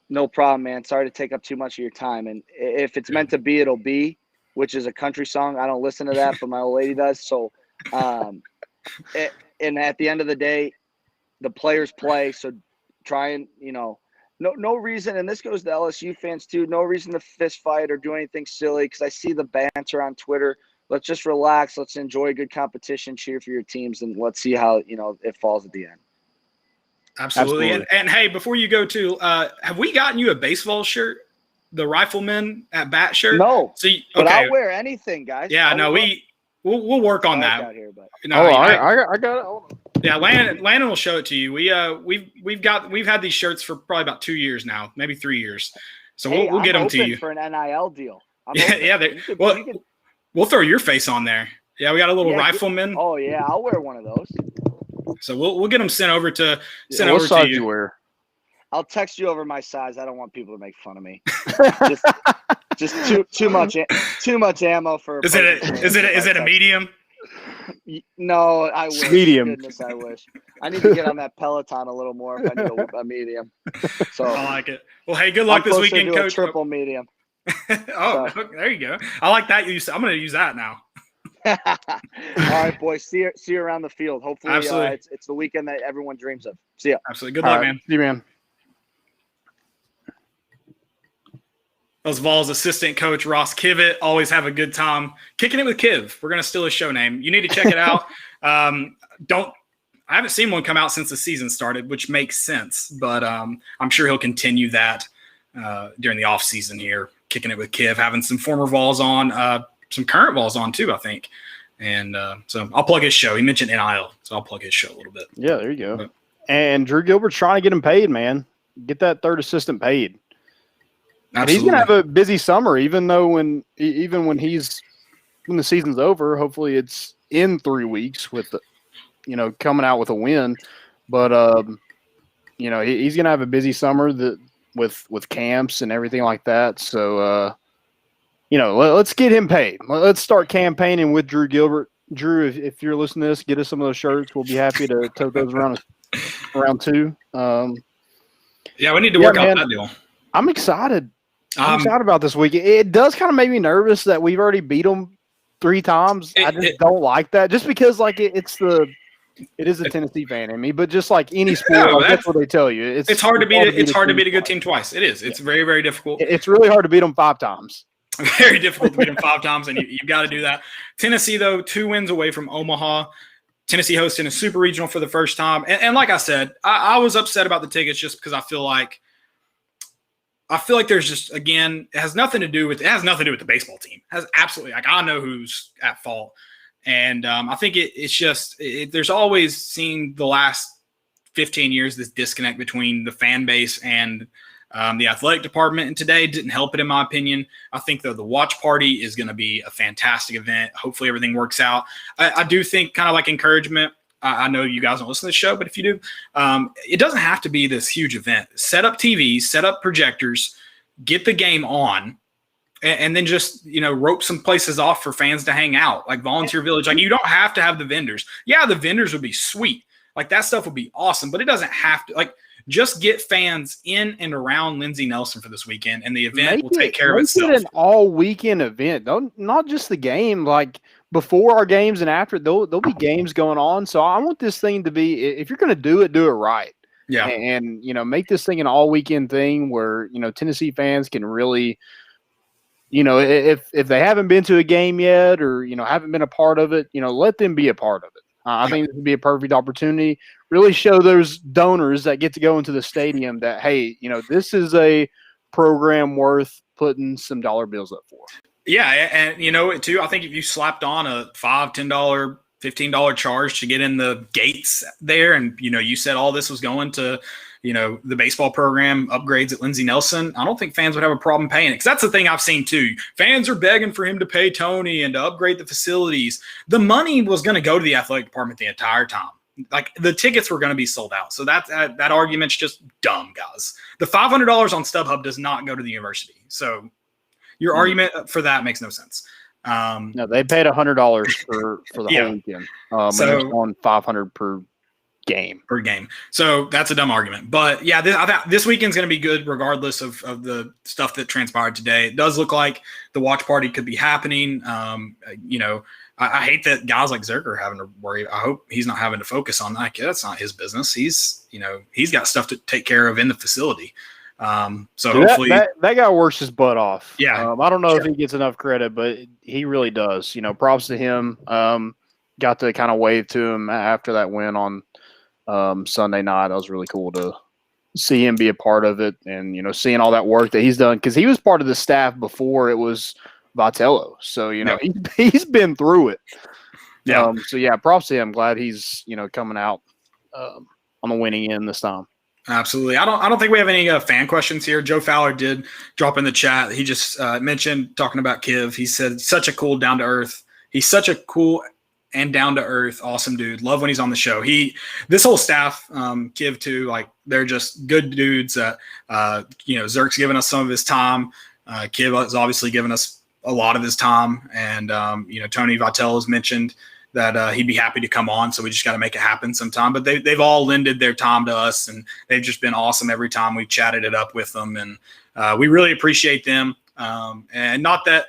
No problem, man. Sorry to take up too much of your time, and if it's meant to be, it'll be, which is a country song. I don't listen to that, but my old lady does. So, and at the end of the day, the players play. So try and, no reason, and this goes to LSU fans too, no reason to fist fight or do anything silly, because I see the banter on Twitter. Let's just relax. Let's enjoy a good competition, cheer for your teams, and let's see how, it falls at the end. Absolutely. And hey, before you go too, have we gotten you a BaseVols shirt? The Rifleman at Bat shirt? No, okay. But I'll wear anything, guys. Yeah, we'll work on that. Out here, but. I got it. Hold on. Yeah, Landon will show it to you. We've had these shirts for probably about 2 years now, maybe 3 years. So we'll get them to you for an NIL deal. We'll throw your face on there. Yeah, we got a little Rifleman. Oh yeah, I'll wear one of those. So we'll get them sent over to you. Wear? I'll text you over my size. I don't want people to make fun of me. just too much ammo for. Is it a medium? No, I wish. Medium. Goodness, I wish. I need to get on that Peloton a little more if I need a medium. So I like it. Well, hey, good luck this weekend, Coach. A triple medium. There you go. I like that. I'm going to use that now. All right, boys. See you around the field. Hopefully, it's the weekend that everyone dreams of. See ya. Absolutely. Good luck, man. See you, man. Those Vols assistant coach Ross Kivett, always have a good time kicking it with Kiv. We're gonna steal his show name. You need to check it out. I haven't seen one come out since the season started, which makes sense. But I'm sure he'll continue that during the off season here, kicking it with Kiv, having some former Vols on, some current Vols on too, I think. And so I'll plug his show. He mentioned NIL, so I'll plug his show a little bit. Yeah, there you go. And Drew Gilbert's trying to get him paid, man. Get that third assistant paid. And he's gonna have a busy summer, even when the season's over. Hopefully, it's in 3 weeks with coming out with a win. But he's gonna have a busy summer with camps and everything like that. So let's get him paid. Let's start campaigning with Drew Gilbert Drew, if you're listening to this, get us some of those shirts. We'll be happy to tote those around too. Yeah, we need to work out that deal. I'm excited. I'm excited about this week. It does kind of make me nervous that we've already beat them 3 times. I just don't like that, just because like it is a Tennessee fan in me, but just like any sport, that's what they tell you. It's hard to beat. It's hard to beat a good team twice. It is. It's very, very difficult. It's really hard to beat them 5 times. Very difficult to beat them 5 times, and you've got to do that. Tennessee, though, 2 wins away from Omaha. Tennessee hosting a super regional for the first time. And like I said, I was upset about the tickets just because I feel like there's just, again, it has nothing to do with the baseball team. It has absolutely, like, I know who's at fault. And I think it's just there's always seen the last 15 years this disconnect between the fan base and the athletic department, and today didn't help it, in my opinion. I think, though, the watch party is going to be a fantastic event. Hopefully everything works out. I do think, kind of like encouragement, I know you guys don't listen to the show, but if you do, it doesn't have to be this huge event. Set up TVs, set up projectors, get the game on, and then just, rope some places off for fans to hang out, like Volunteer Village. Like, you don't have to have the vendors. Yeah, the vendors would be sweet. Like, that stuff would be awesome, but it doesn't have to. Like, just get fans in and around Lindsey Nelson for this weekend, and the event will take care of itself. Make it an all-weekend event. Not just the game. Like, before our games and after, there'll be games going on. So I want this thing to be, if you're going to do it right. Yeah. And make this thing an all-weekend thing where, Tennessee fans can really, if they haven't been to a game yet or, haven't been a part of it, let them be a part of it. I think this would be a perfect opportunity. Really show those donors that get to go into the stadium that, hey, this is a program worth putting some dollar bills up for. Yeah, and too, I think if you slapped on a $5, $10, $15 charge to get in the gates there, and you said all this was going to the baseball program upgrades at Lindsey Nelson, I don't think fans would have a problem paying it, because that's the thing I've seen too. Fans are begging for him to pay Tony and to upgrade the facilities. The money was going to go to the athletic department the entire time. Like, the tickets were going to be sold out. So that argument's just dumb, guys. The $500 on StubHub does not go to the university. So your argument for that makes no sense. No, they paid $100 for the whole weekend. So it's on $500 per game. So that's a dumb argument. But yeah, this weekend's going to be good regardless of the stuff that transpired today. It does look like the watch party could be happening. I hate that guys like Zerker are having to worry. I hope he's not having to focus on that. That's not his business. He's got stuff to take care of in the facility. So hopefully that guy works his butt off. Yeah. I don't know if he gets enough credit, but he really does. Props to him. Got to kind of wave to him after that win on Sunday night. That was really cool to see him be a part of it, and seeing all that work that he's done, because he was part of the staff before it was Vitello. So he's been through it. Yeah. So yeah, props to him. Glad he's coming out on the winning end this time. Absolutely. I don't think we have any fan questions here. Joe Fowler did drop in the chat. He just mentioned, talking about Kiv. He said, such a cool, down to earth. He's such a cool and down to earth, awesome dude. Love when he's on the show. This whole staff, Kiv too, like, they're just good dudes. Zerk's given us some of his time. Kiv has obviously given us a lot of his time, and Tony Vitello has mentioned that he'd be happy to come on, so we just got to make it happen sometime. But they've all lended their time to us, and they've just been awesome every time we've chatted it up with them, and we really appreciate them. And not that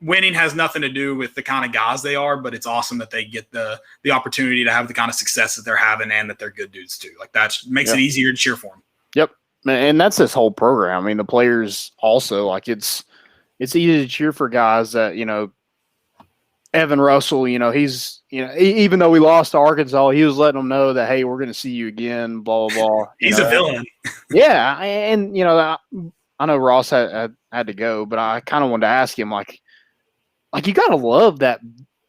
winning has nothing to do with the kind of guys they are, but it's awesome that they get the opportunity to have the kind of success that they're having, and that they're good dudes too. Like, that makes it easier to cheer for them. Yep, and that's this whole program. I mean, the players also, like, it's easy to cheer for guys that, Evan Russell, he's, even though we lost to Arkansas, he was letting them know that, hey, we're going to see you again, blah, blah, blah. He's a villain. Yeah. And, I know Ross had to go, but I kind of wanted to ask him, like you got to love that,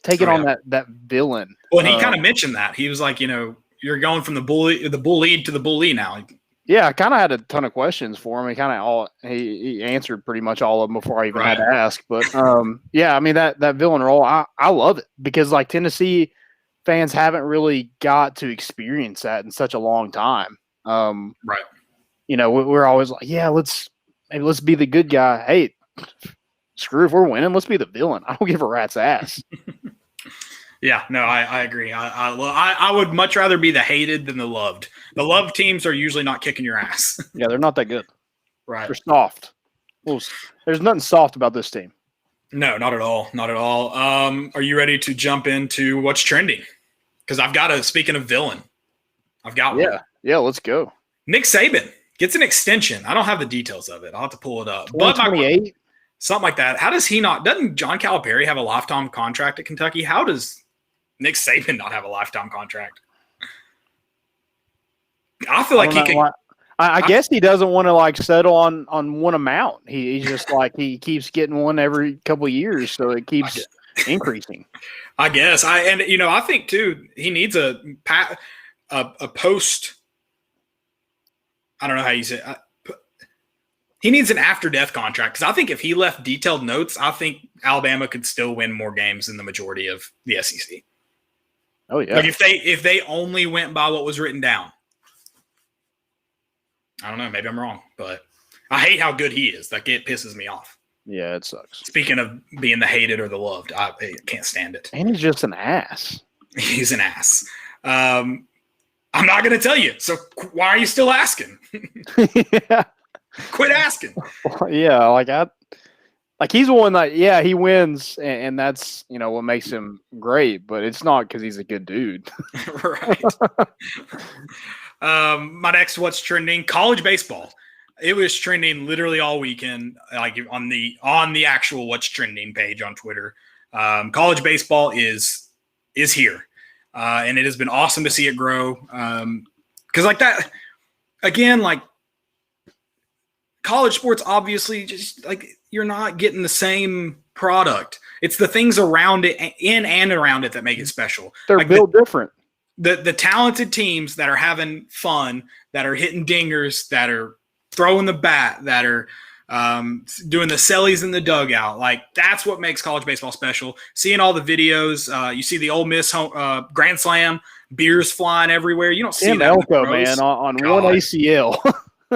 taking on that villain. Well, and he kind of mentioned that. He was like, you're going from the bullied to the bully now. Yeah, I kind of had a ton of questions for him. He answered pretty much all of them before I even had to ask. But yeah, I mean, that villain role, I love it, because like, Tennessee fans haven't really got to experience that in such a long time. Right. We're always like, yeah, let's be the good guy. Hey, screw if we're winning, let's be the villain. I don't give a rat's ass. Yeah, no, I agree. I would much rather be the hated than the loved. The loved teams are usually not kicking your ass. Yeah, they're not that good. Right. They're soft. Well, there's nothing soft about this team. No, not at all. Not at all. Are you ready to jump into what's trending? Because I've got speaking of villain, I've got one. Yeah, let's go. Nick Saban gets an extension. I don't have the details of it. I'll have to pull it up. 28? Something like that. How does he not? Doesn't John Calipari have a lifetime contract at Kentucky? How does Nick Saban not have a lifetime contract? I feel like he can. I guess he doesn't want to like settle on one amount. He's just like he keeps getting one every couple of years, so it keeps increasing. I guess I think too he needs a post. I don't know how you say it. He needs an after death contract because I think if he left detailed notes, I think Alabama could still win more games than the majority of the SEC. Oh yeah. Like if they only went by what was written down. I don't know. Maybe I'm wrong, but I hate how good he is. Like it pisses me off. Yeah, it sucks. Speaking of being the hated or the loved, I can't stand it. And he's just an ass. He's an ass. I'm not going to tell you. So why are you still asking? Yeah. Quit asking. Yeah, like he's the one that he wins, and that's what makes him great. But it's not because he's a good dude. Right. My next what's trending, college baseball. It was trending literally all weekend, like on the actual what's trending page on Twitter. College baseball is here, and it has been awesome to see it grow. Because like that, again, like college sports, obviously, just like you're not getting the same product. It's the things around it, in and around it, that make it special. They're like built different. The talented teams that are having fun, that are hitting dingers, that are throwing the bat, that are doing the sellies in the dugout, like that's what makes college baseball special. Seeing all the videos, you see the Ole Miss Grand Slam, beers flying everywhere. You don't see Tim that Elko, man, on one ACL.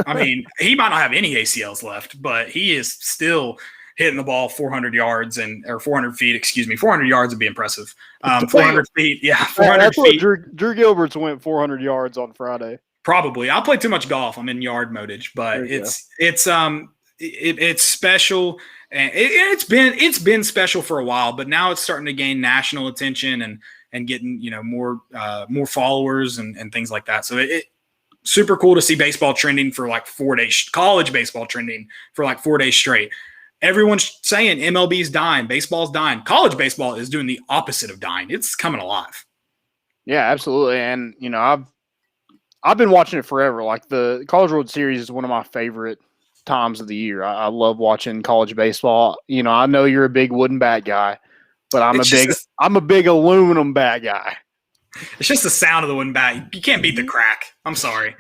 I mean, he might not have any ACLs left, but he is still hitting the ball 400 yards or 400 feet, 400 yards would be impressive. 400 feet. Yeah. 400 that's feet. What Drew Gilbert's went 400 yards on Friday. Probably. I play too much golf. I'm in yard modage, but it's special. And it's been special for a while, but now it's starting to gain national attention and getting, more followers and things like that. So it super cool to see baseball trending for like 4 days, college baseball trending for like 4 days straight. Everyone's saying MLB's dying, baseball's dying. College baseball is doing the opposite of dying. It's coming alive. Yeah, absolutely. And I've been watching it forever. Like the College World Series is one of my favorite times of the year. I love watching college baseball. I know you're a big wooden bat guy, but I'm a big aluminum bat guy. It's just the sound of the wooden bat. You can't beat the crack. I'm sorry.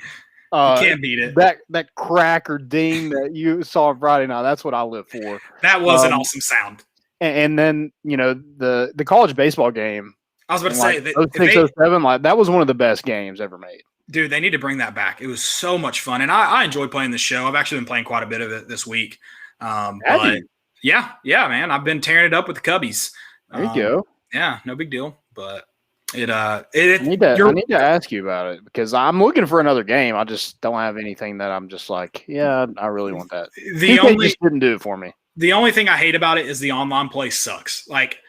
You can't beat it. That crack or ding that you saw Friday night, that's what I live for. That was an awesome sound. And then, the college baseball game. I was about to say, 06-07, like that was one of the best games ever made. Dude, they need to bring that back. It was so much fun. And I enjoy playing the show. I've actually been playing quite a bit of it this week. But yeah, man. I've been tearing it up with the Cubbies. There you go. Yeah, no big deal. But I need to ask you about it because I'm looking for another game. I just don't have anything that I'm just like, yeah, I really want that. Just didn't do it for me. The only thing I hate about it is the online play sucks. Like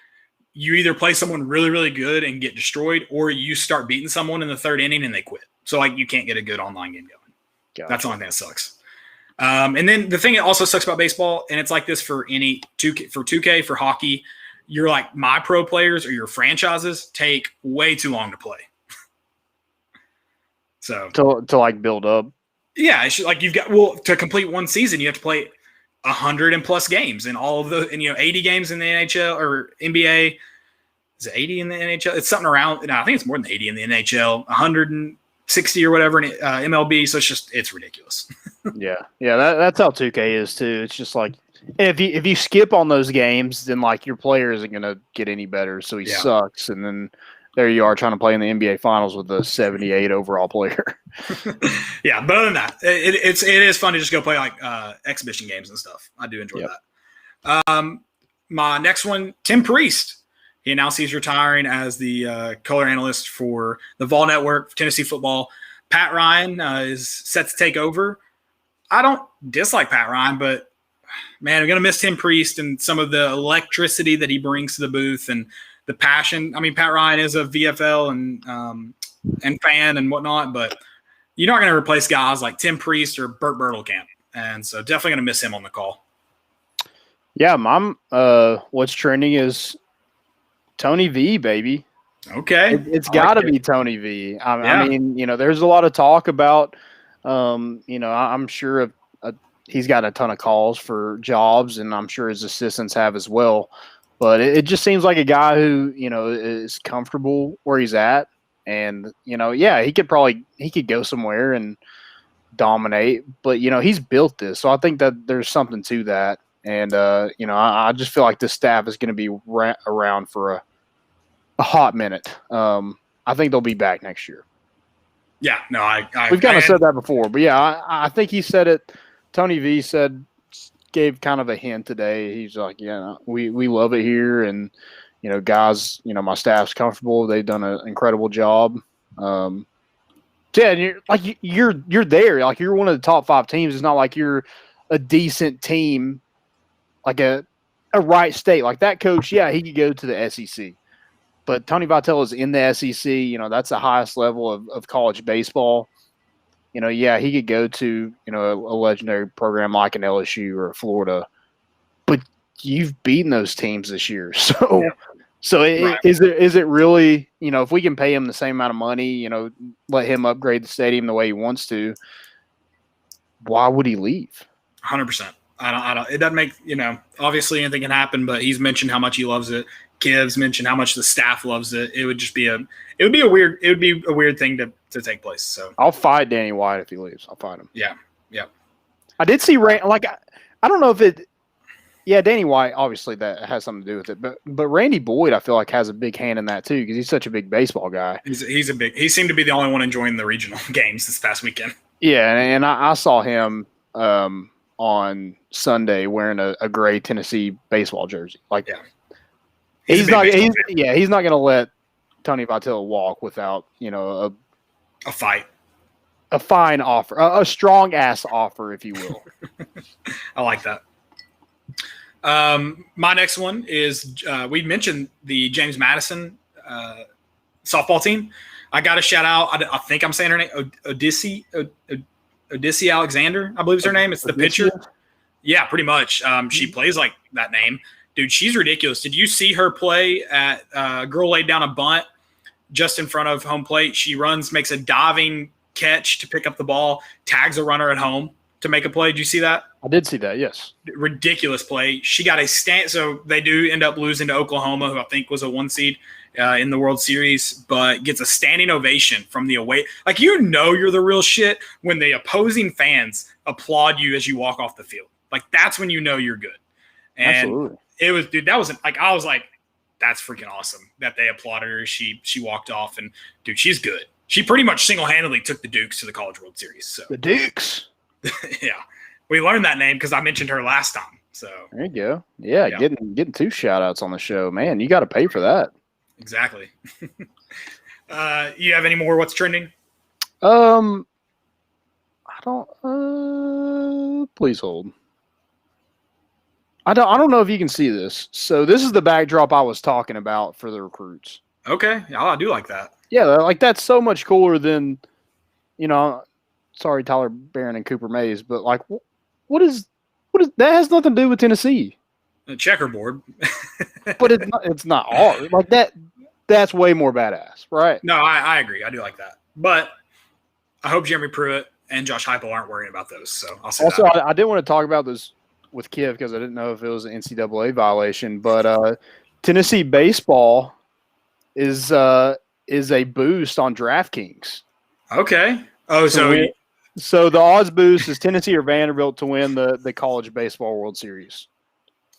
you either play someone really, really good and get destroyed, or you start beating someone in the third inning and they quit. So like you can't get a good online game going. Gotcha. That's the only thing that sucks. And then the thing that also sucks about baseball, and it's like this for any 2K, for hockey, you're like my pro players or your franchises take way too long to play. So to like build up. Yeah, it's like to complete one season, you have to play 100 and plus games and all of the 80 games in the NHL or NBA. Is it 80 in the NHL? It's something around. No, I think it's more than 80 in the NHL. 160 or whatever in MLB. So it's ridiculous. Yeah. That's how 2K is too. It's just like if you skip on those games, then like your player isn't going to get any better. So he sucks, and then there you are trying to play in the NBA Finals with a 78 overall player. Yeah, but other than that, it is fun to just go play like exhibition games and stuff. I do enjoy that. My next one, Tim Priest He announced he's retiring as the color analyst for the Vol Network for Tennessee football. Pat Ryan is set to take over. I don't dislike Pat Ryan, but man, I'm going to miss Tim Priest and some of the electricity that he brings to the booth and the passion. I mean, Pat Ryan is a VFL and fan and whatnot, but you're not going to replace guys like Tim Priest or Burt Bertelkamp. And so definitely going to miss him on the call. Yeah, what's trending is Tony V, baby. Okay. It's got to be Tony V. I mean, there's a lot of talk about, I'm sure he's got a ton of calls for jobs, and I'm sure his assistants have as well. But it just seems like a guy who, is comfortable where he's at. And, he could go somewhere and dominate. But, he's built this. So I think that there's something to that. And, I just feel like this staff is going to be around for a hot minute. I think they'll be back next year. Yeah, no, we've kind of said that before. But, yeah, I think he said it. Tony V gave kind of a hint today. He's like, we love it here. And, guys, my staff's comfortable. They've done an incredible job. And you're there. Like, you're one of the top 5 teams. It's not like you're a decent team, like a Wright State. Like that coach, he could go to the SEC. But Tony Vitello is in the SEC. That's the highest level of college baseball. He could go to, a legendary program like an LSU or Florida. But you've beaten those teams this year. So is it really, if we can pay him the same amount of money, let him upgrade the stadium the way he wants to, why would he leave? 100%. I don't. It doesn't make, obviously anything can happen, but he's mentioned how much he loves it. Kiv's mentioned how much the staff loves it. It would be a weird thing to take place. So I'll fight Danny White if he leaves. I'll fight him. Yeah. I did see I don't know if it. Yeah, Danny White, obviously that has something to do with it, but Randy Boyd, I feel like has a big hand in that too because he's such a big baseball guy. He seemed to be the only one enjoying the regional games this past weekend. Yeah, and I saw him on Sunday wearing a gray Tennessee baseball jersey. He's not going to let Tony Vitello walk without a fight, a fine offer, a strong ass offer, if you will. I like that. My next one is we mentioned the James Madison softball team. I got to shout out. I think I'm saying her name, Odyssey Alexander, I believe is her name. It's the pitcher. Yeah, pretty much. She plays like that name. Dude, she's ridiculous. Did you see her play at a girl laid down a bunt just in front of home plate? She runs, makes a diving catch to pick up the ball, tags a runner at home to make a play. Did you see that? I did see that, yes. Ridiculous play. She got a stand. So they do end up losing to Oklahoma, who I think was a 1 seed in the World Series, but gets a standing ovation from the away. Like, you're the real shit when the opposing fans applaud you as you walk off the field. Like, that's when you're good. And absolutely. It was, dude, that wasn't like, I was like, that's freaking awesome that they applauded her. She walked off, and dude, she's good. She pretty much single-handedly took the Dukes to the College World Series. So the Dukes. Yeah. We learned that name because I mentioned her last time. So there you go. Yeah. Getting 2 shout-outs on the show. Man, you got to pay for that. Exactly. You have any more what's trending? I don't please hold. I don't know if you can see this. So this is the backdrop I was talking about for the recruits. Okay. Oh, I do like that. Yeah, like that's so much cooler than, sorry, Tyler Barron and Cooper Mays, but like what is that has nothing to do with Tennessee. A checkerboard. But it's not art. Like that's way more badass, right? No, I agree. I do like that. But I hope Jeremy Pruitt and Josh Heupel aren't worrying about those. So I'll say also, that. I didn't want to talk about this with Kiv because I didn't know if it was an NCAA violation, but Tennessee baseball is a boost on DraftKings. Okay. Oh, so the odds boost is Tennessee or Vanderbilt to win the College Baseball World Series.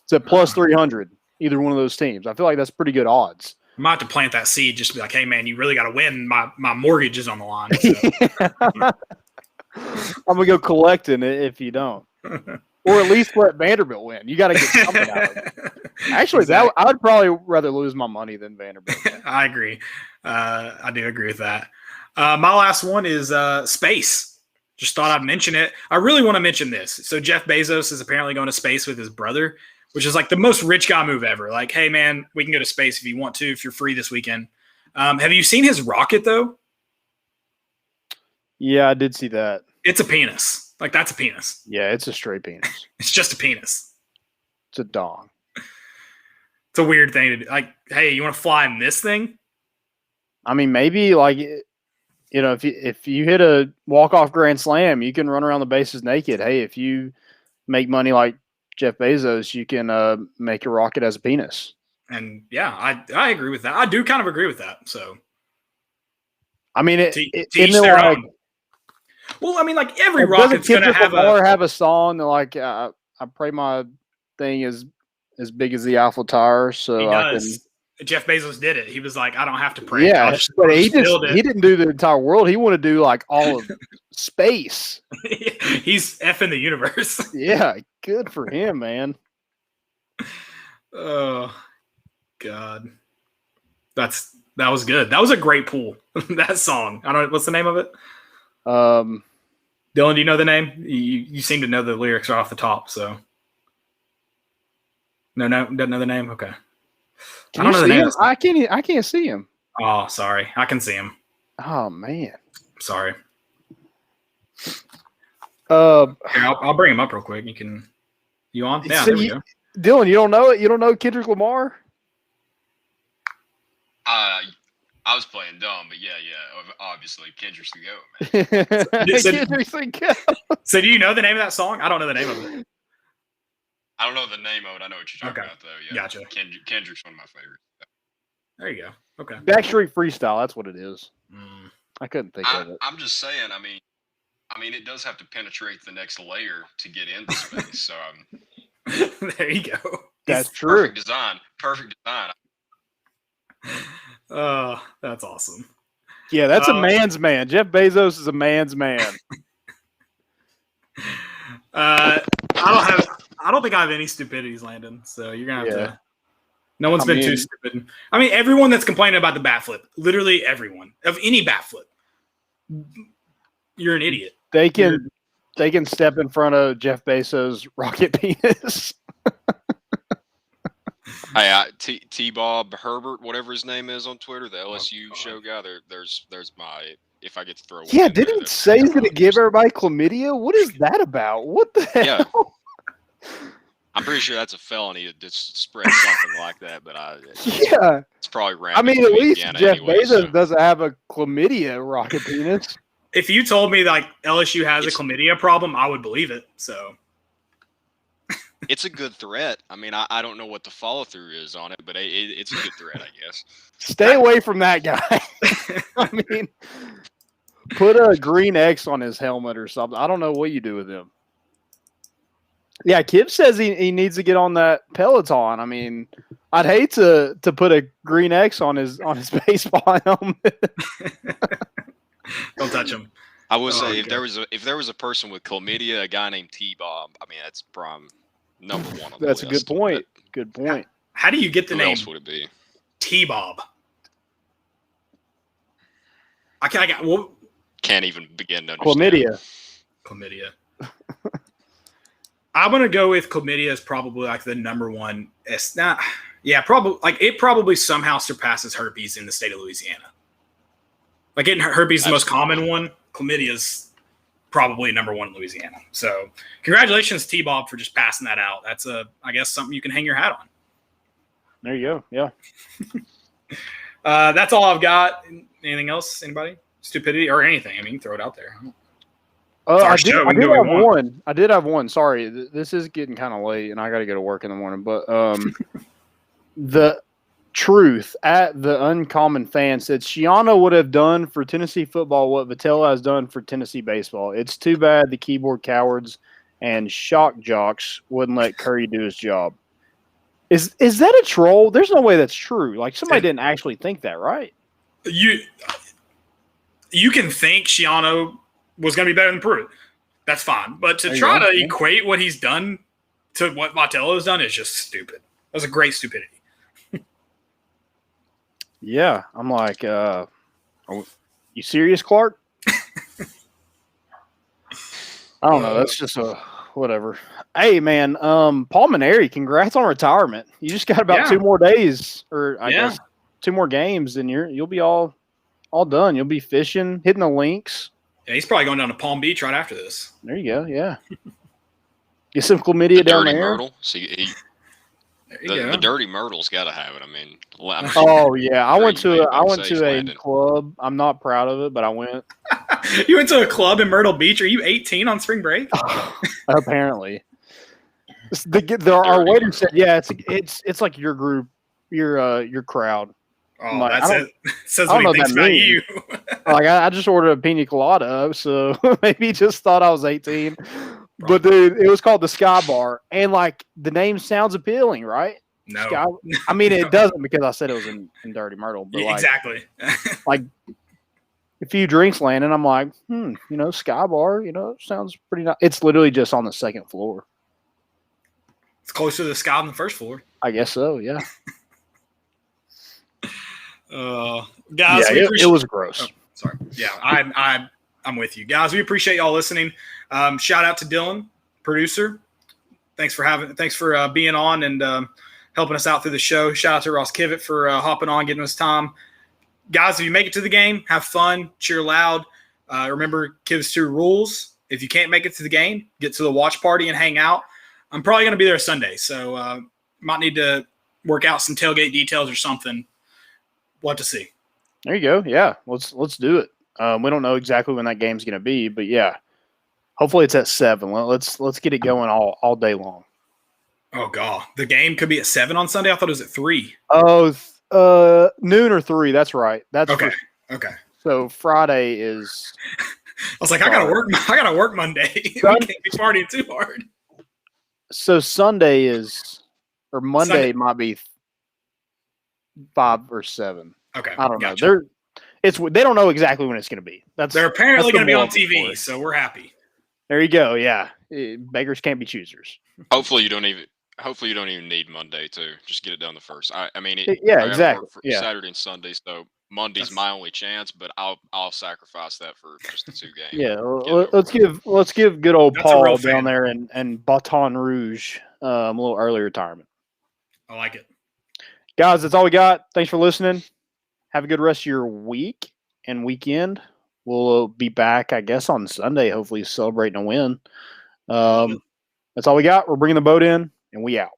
It's at plus 300, either one of those teams. I feel like that's pretty good odds. I might have to plant that seed just to be like, hey, man, you really got to win. My mortgage is on the line. So. I'm going to go collecting it if you don't. or at least let Vanderbilt win. You got to get something out of it. Actually, Exactly. I would probably rather lose my money than Vanderbilt. I agree. I do agree with that. My last one is space. Just thought I'd mention it. I really want to mention this. So Jeff Bezos is apparently going to space with his brother, which is like the most rich guy move ever. Like, hey, man, we can go to space if you want to, if you're free this weekend. Have you seen his rocket, though? Yeah, I did see that. It's a penis. Like, that's a penis. Yeah, it's a straight penis. It's just a penis. It's a dong. It's a weird thing to do. Like, hey, you want to fly in this thing? I mean, maybe like, you know, if you hit a walk-off grand slam, you can run around the bases naked. Hey, if you make money like Jeff Bezos, you can make a rocket as a penis. And yeah, I agree with that. I do kind of agree with that. So, I mean, to each their own. Well, I mean, like every rocket's going to have a song that like I pray my thing is as big as the Eiffel Tower, so he I does. Jeff Bezos did it. He was like, I don't have to pray. Yeah, but he didn't do the entire world. He wanted to do like all of space. He's effing the universe. Yeah, good for him, man. Oh God, that was good. That was a great pool. That song. I don't know what's the name of it. Dylan, do you know the name? You seem to know the lyrics right off the top. So no, doesn't know the name. Okay. I don't know the name. I can't see him. Oh, sorry. I can see him. Oh man. Sorry. Here, I'll bring him up real quick. You on? Yeah, there we go. Dylan, you don't know it? You don't know Kendrick Lamar? I was playing dumb, but yeah, obviously Kendrick's the GOAT, man. Kendrick's the GOAT. So do you know the name of that song? I don't know the name of it. I don't know the name of it. I know what you're talking about, though. Yeah, gotcha. Kendrick's one of my favorites. There you go. Okay. Backstreet Freestyle. That's what it is. I couldn't think of it. I'm just saying. I mean, it does have to penetrate the next layer to get into space. So there you go. That's true. Perfect design. Oh, that's awesome. Yeah, that's a man's man. Jeff Bezos is a man's man. I don't think I have any stupidities, Landon. So you're gonna have to. No one's been too stupid. I mean, everyone that's complaining about the bat flip, literally everyone of any bat flip, you're an idiot. They can step in front of Jeff Bezos' rocket penis. Hey, T-Bob Herbert, whatever his name is on Twitter, the LSU show guy. There's my, if I get to throw. Yeah, didn't he say he's going to give everybody chlamydia? What is that about? What the hell? Yeah. I'm pretty sure that's a felony to spread something like that, but it's probably random. I mean, at least Jeff Bezos doesn't have a chlamydia rocket penis. If you told me like LSU has a chlamydia problem, I would believe it. So it's a good threat. I mean, I don't know what the follow through is on it, but it's a good threat, I guess. Stay away from that guy. I mean, put a green X on his helmet or something. I don't know what you do with him. Yeah, Kiv says he needs to get on that Peloton. I mean, I'd hate to put a green X on his baseball helmet. Don't touch him. I would say if there was a person with chlamydia, a guy named T-Bob, I mean that's prime number one on the list. That's a good point. Good point. How do you get the name? Who else would it be? T-Bob. Can't even begin to understand. Chlamydia. I'm gonna go with chlamydia is probably like the number one. It's not. Yeah, probably like it probably somehow surpasses herpes in the state of Louisiana. Like herpes is the most common one. Chlamydia is probably number one in Louisiana. So congratulations, T-Bob, for just passing that out. That's I guess something you can hang your hat on. There you go. Yeah. That's all I've got. Anything else? Anybody? Stupidity or anything? I mean, you can throw it out there. I did have one. Sorry, this is getting kind of late, and I got to go to work in the morning. But the truth at the Uncommon Fan said Shiano would have done for Tennessee football what Vitello has done for Tennessee baseball. It's too bad the keyboard cowards and shock jocks wouldn't let Curry do his job. Is that a troll? There's no way that's true. Like somebody didn't actually think that, right? You can think Shiano was going to be better than Pruitt. That's fine. But to There you try go. to Yeah. equate what he's done to what Vitello's done is just stupid. That was a great stupidity. Yeah, I'm like, you serious, Clark? I don't know. That's just a whatever. Hey, man, Paul Maneri, congrats on retirement. You just got about 2 more days, or I guess 2 more games, and you'll be all done. You'll be fishing, hitting the links. Yeah, he's probably going down to Palm Beach right after this. There you go. Yeah. Get some chlamydia The down dirty there. Myrtle. See, There you go. the dirty Myrtle's got to have it. I mean, Oh yeah, I went to Sage a Landon. club. I'm not proud of it, but I went. You went to a club in Myrtle Beach. Are you 18 on spring break? Apparently, our waiter said, "Yeah, it's like your group, your crowd." Oh, like, that's it. Says I what don't he know thinks what about that you. Like I just ordered a pina colada, so maybe he just thought I was 18. But dude, it was called the Sky Bar, and like the name sounds appealing, right? No. Sky, I mean, it doesn't because I said it was in Dirty Myrtle, but like, exactly. like a few drinks landing, I'm like, Sky Bar, sounds pretty nice. It's literally just on the 2nd floor. It's closer to the sky than the first floor. I guess so, yeah. Guys, yeah, it was gross. Oh, sorry. Yeah, I'm with you, guys. We appreciate y'all listening. Shout out to Dylan, producer. Thanks for being on and helping us out through the show. Shout out to Ross Kivett for hopping on, giving us time. Guys, if you make it to the game, have fun, cheer loud. Remember Kiv's 2 rules. If you can't make it to the game, get to the watch party and hang out. I'm probably going to be there Sunday, so might need to work out some tailgate details or something. We'll have to see. There you go. Yeah, let's do it. We don't know exactly when that game's going to be, but yeah, hopefully it's at 7. Let's get it going all day long. Oh god, the game could be at 7 on Sunday. I thought it was at 3. Oh, noon or 3. That's right. That's okay. Okay. So Friday is. I was like, I gotta work Monday. We can't be partying too hard. So Sunday is, or Monday might be 5 or 7. Okay, I don't gotcha. know. They don't know exactly when it's going to be. They're apparently going to be on TV, so we're happy. There you go. Yeah, beggars can't be choosers. Hopefully you don't even need Monday to just get it done the first. I mean, yeah, I exactly. Yeah. Saturday and Sunday, so Monday's my only chance, but I'll sacrifice that for just the 2 games. Yeah, let's give good old That's Paul down there and Baton Rouge a little early retirement. I like it, guys. That's all we got. Thanks for listening. Have a good rest of your week and weekend. We'll be back, I guess, on Sunday, hopefully celebrating a win. That's all we got. We're bringing the boat in, and we out.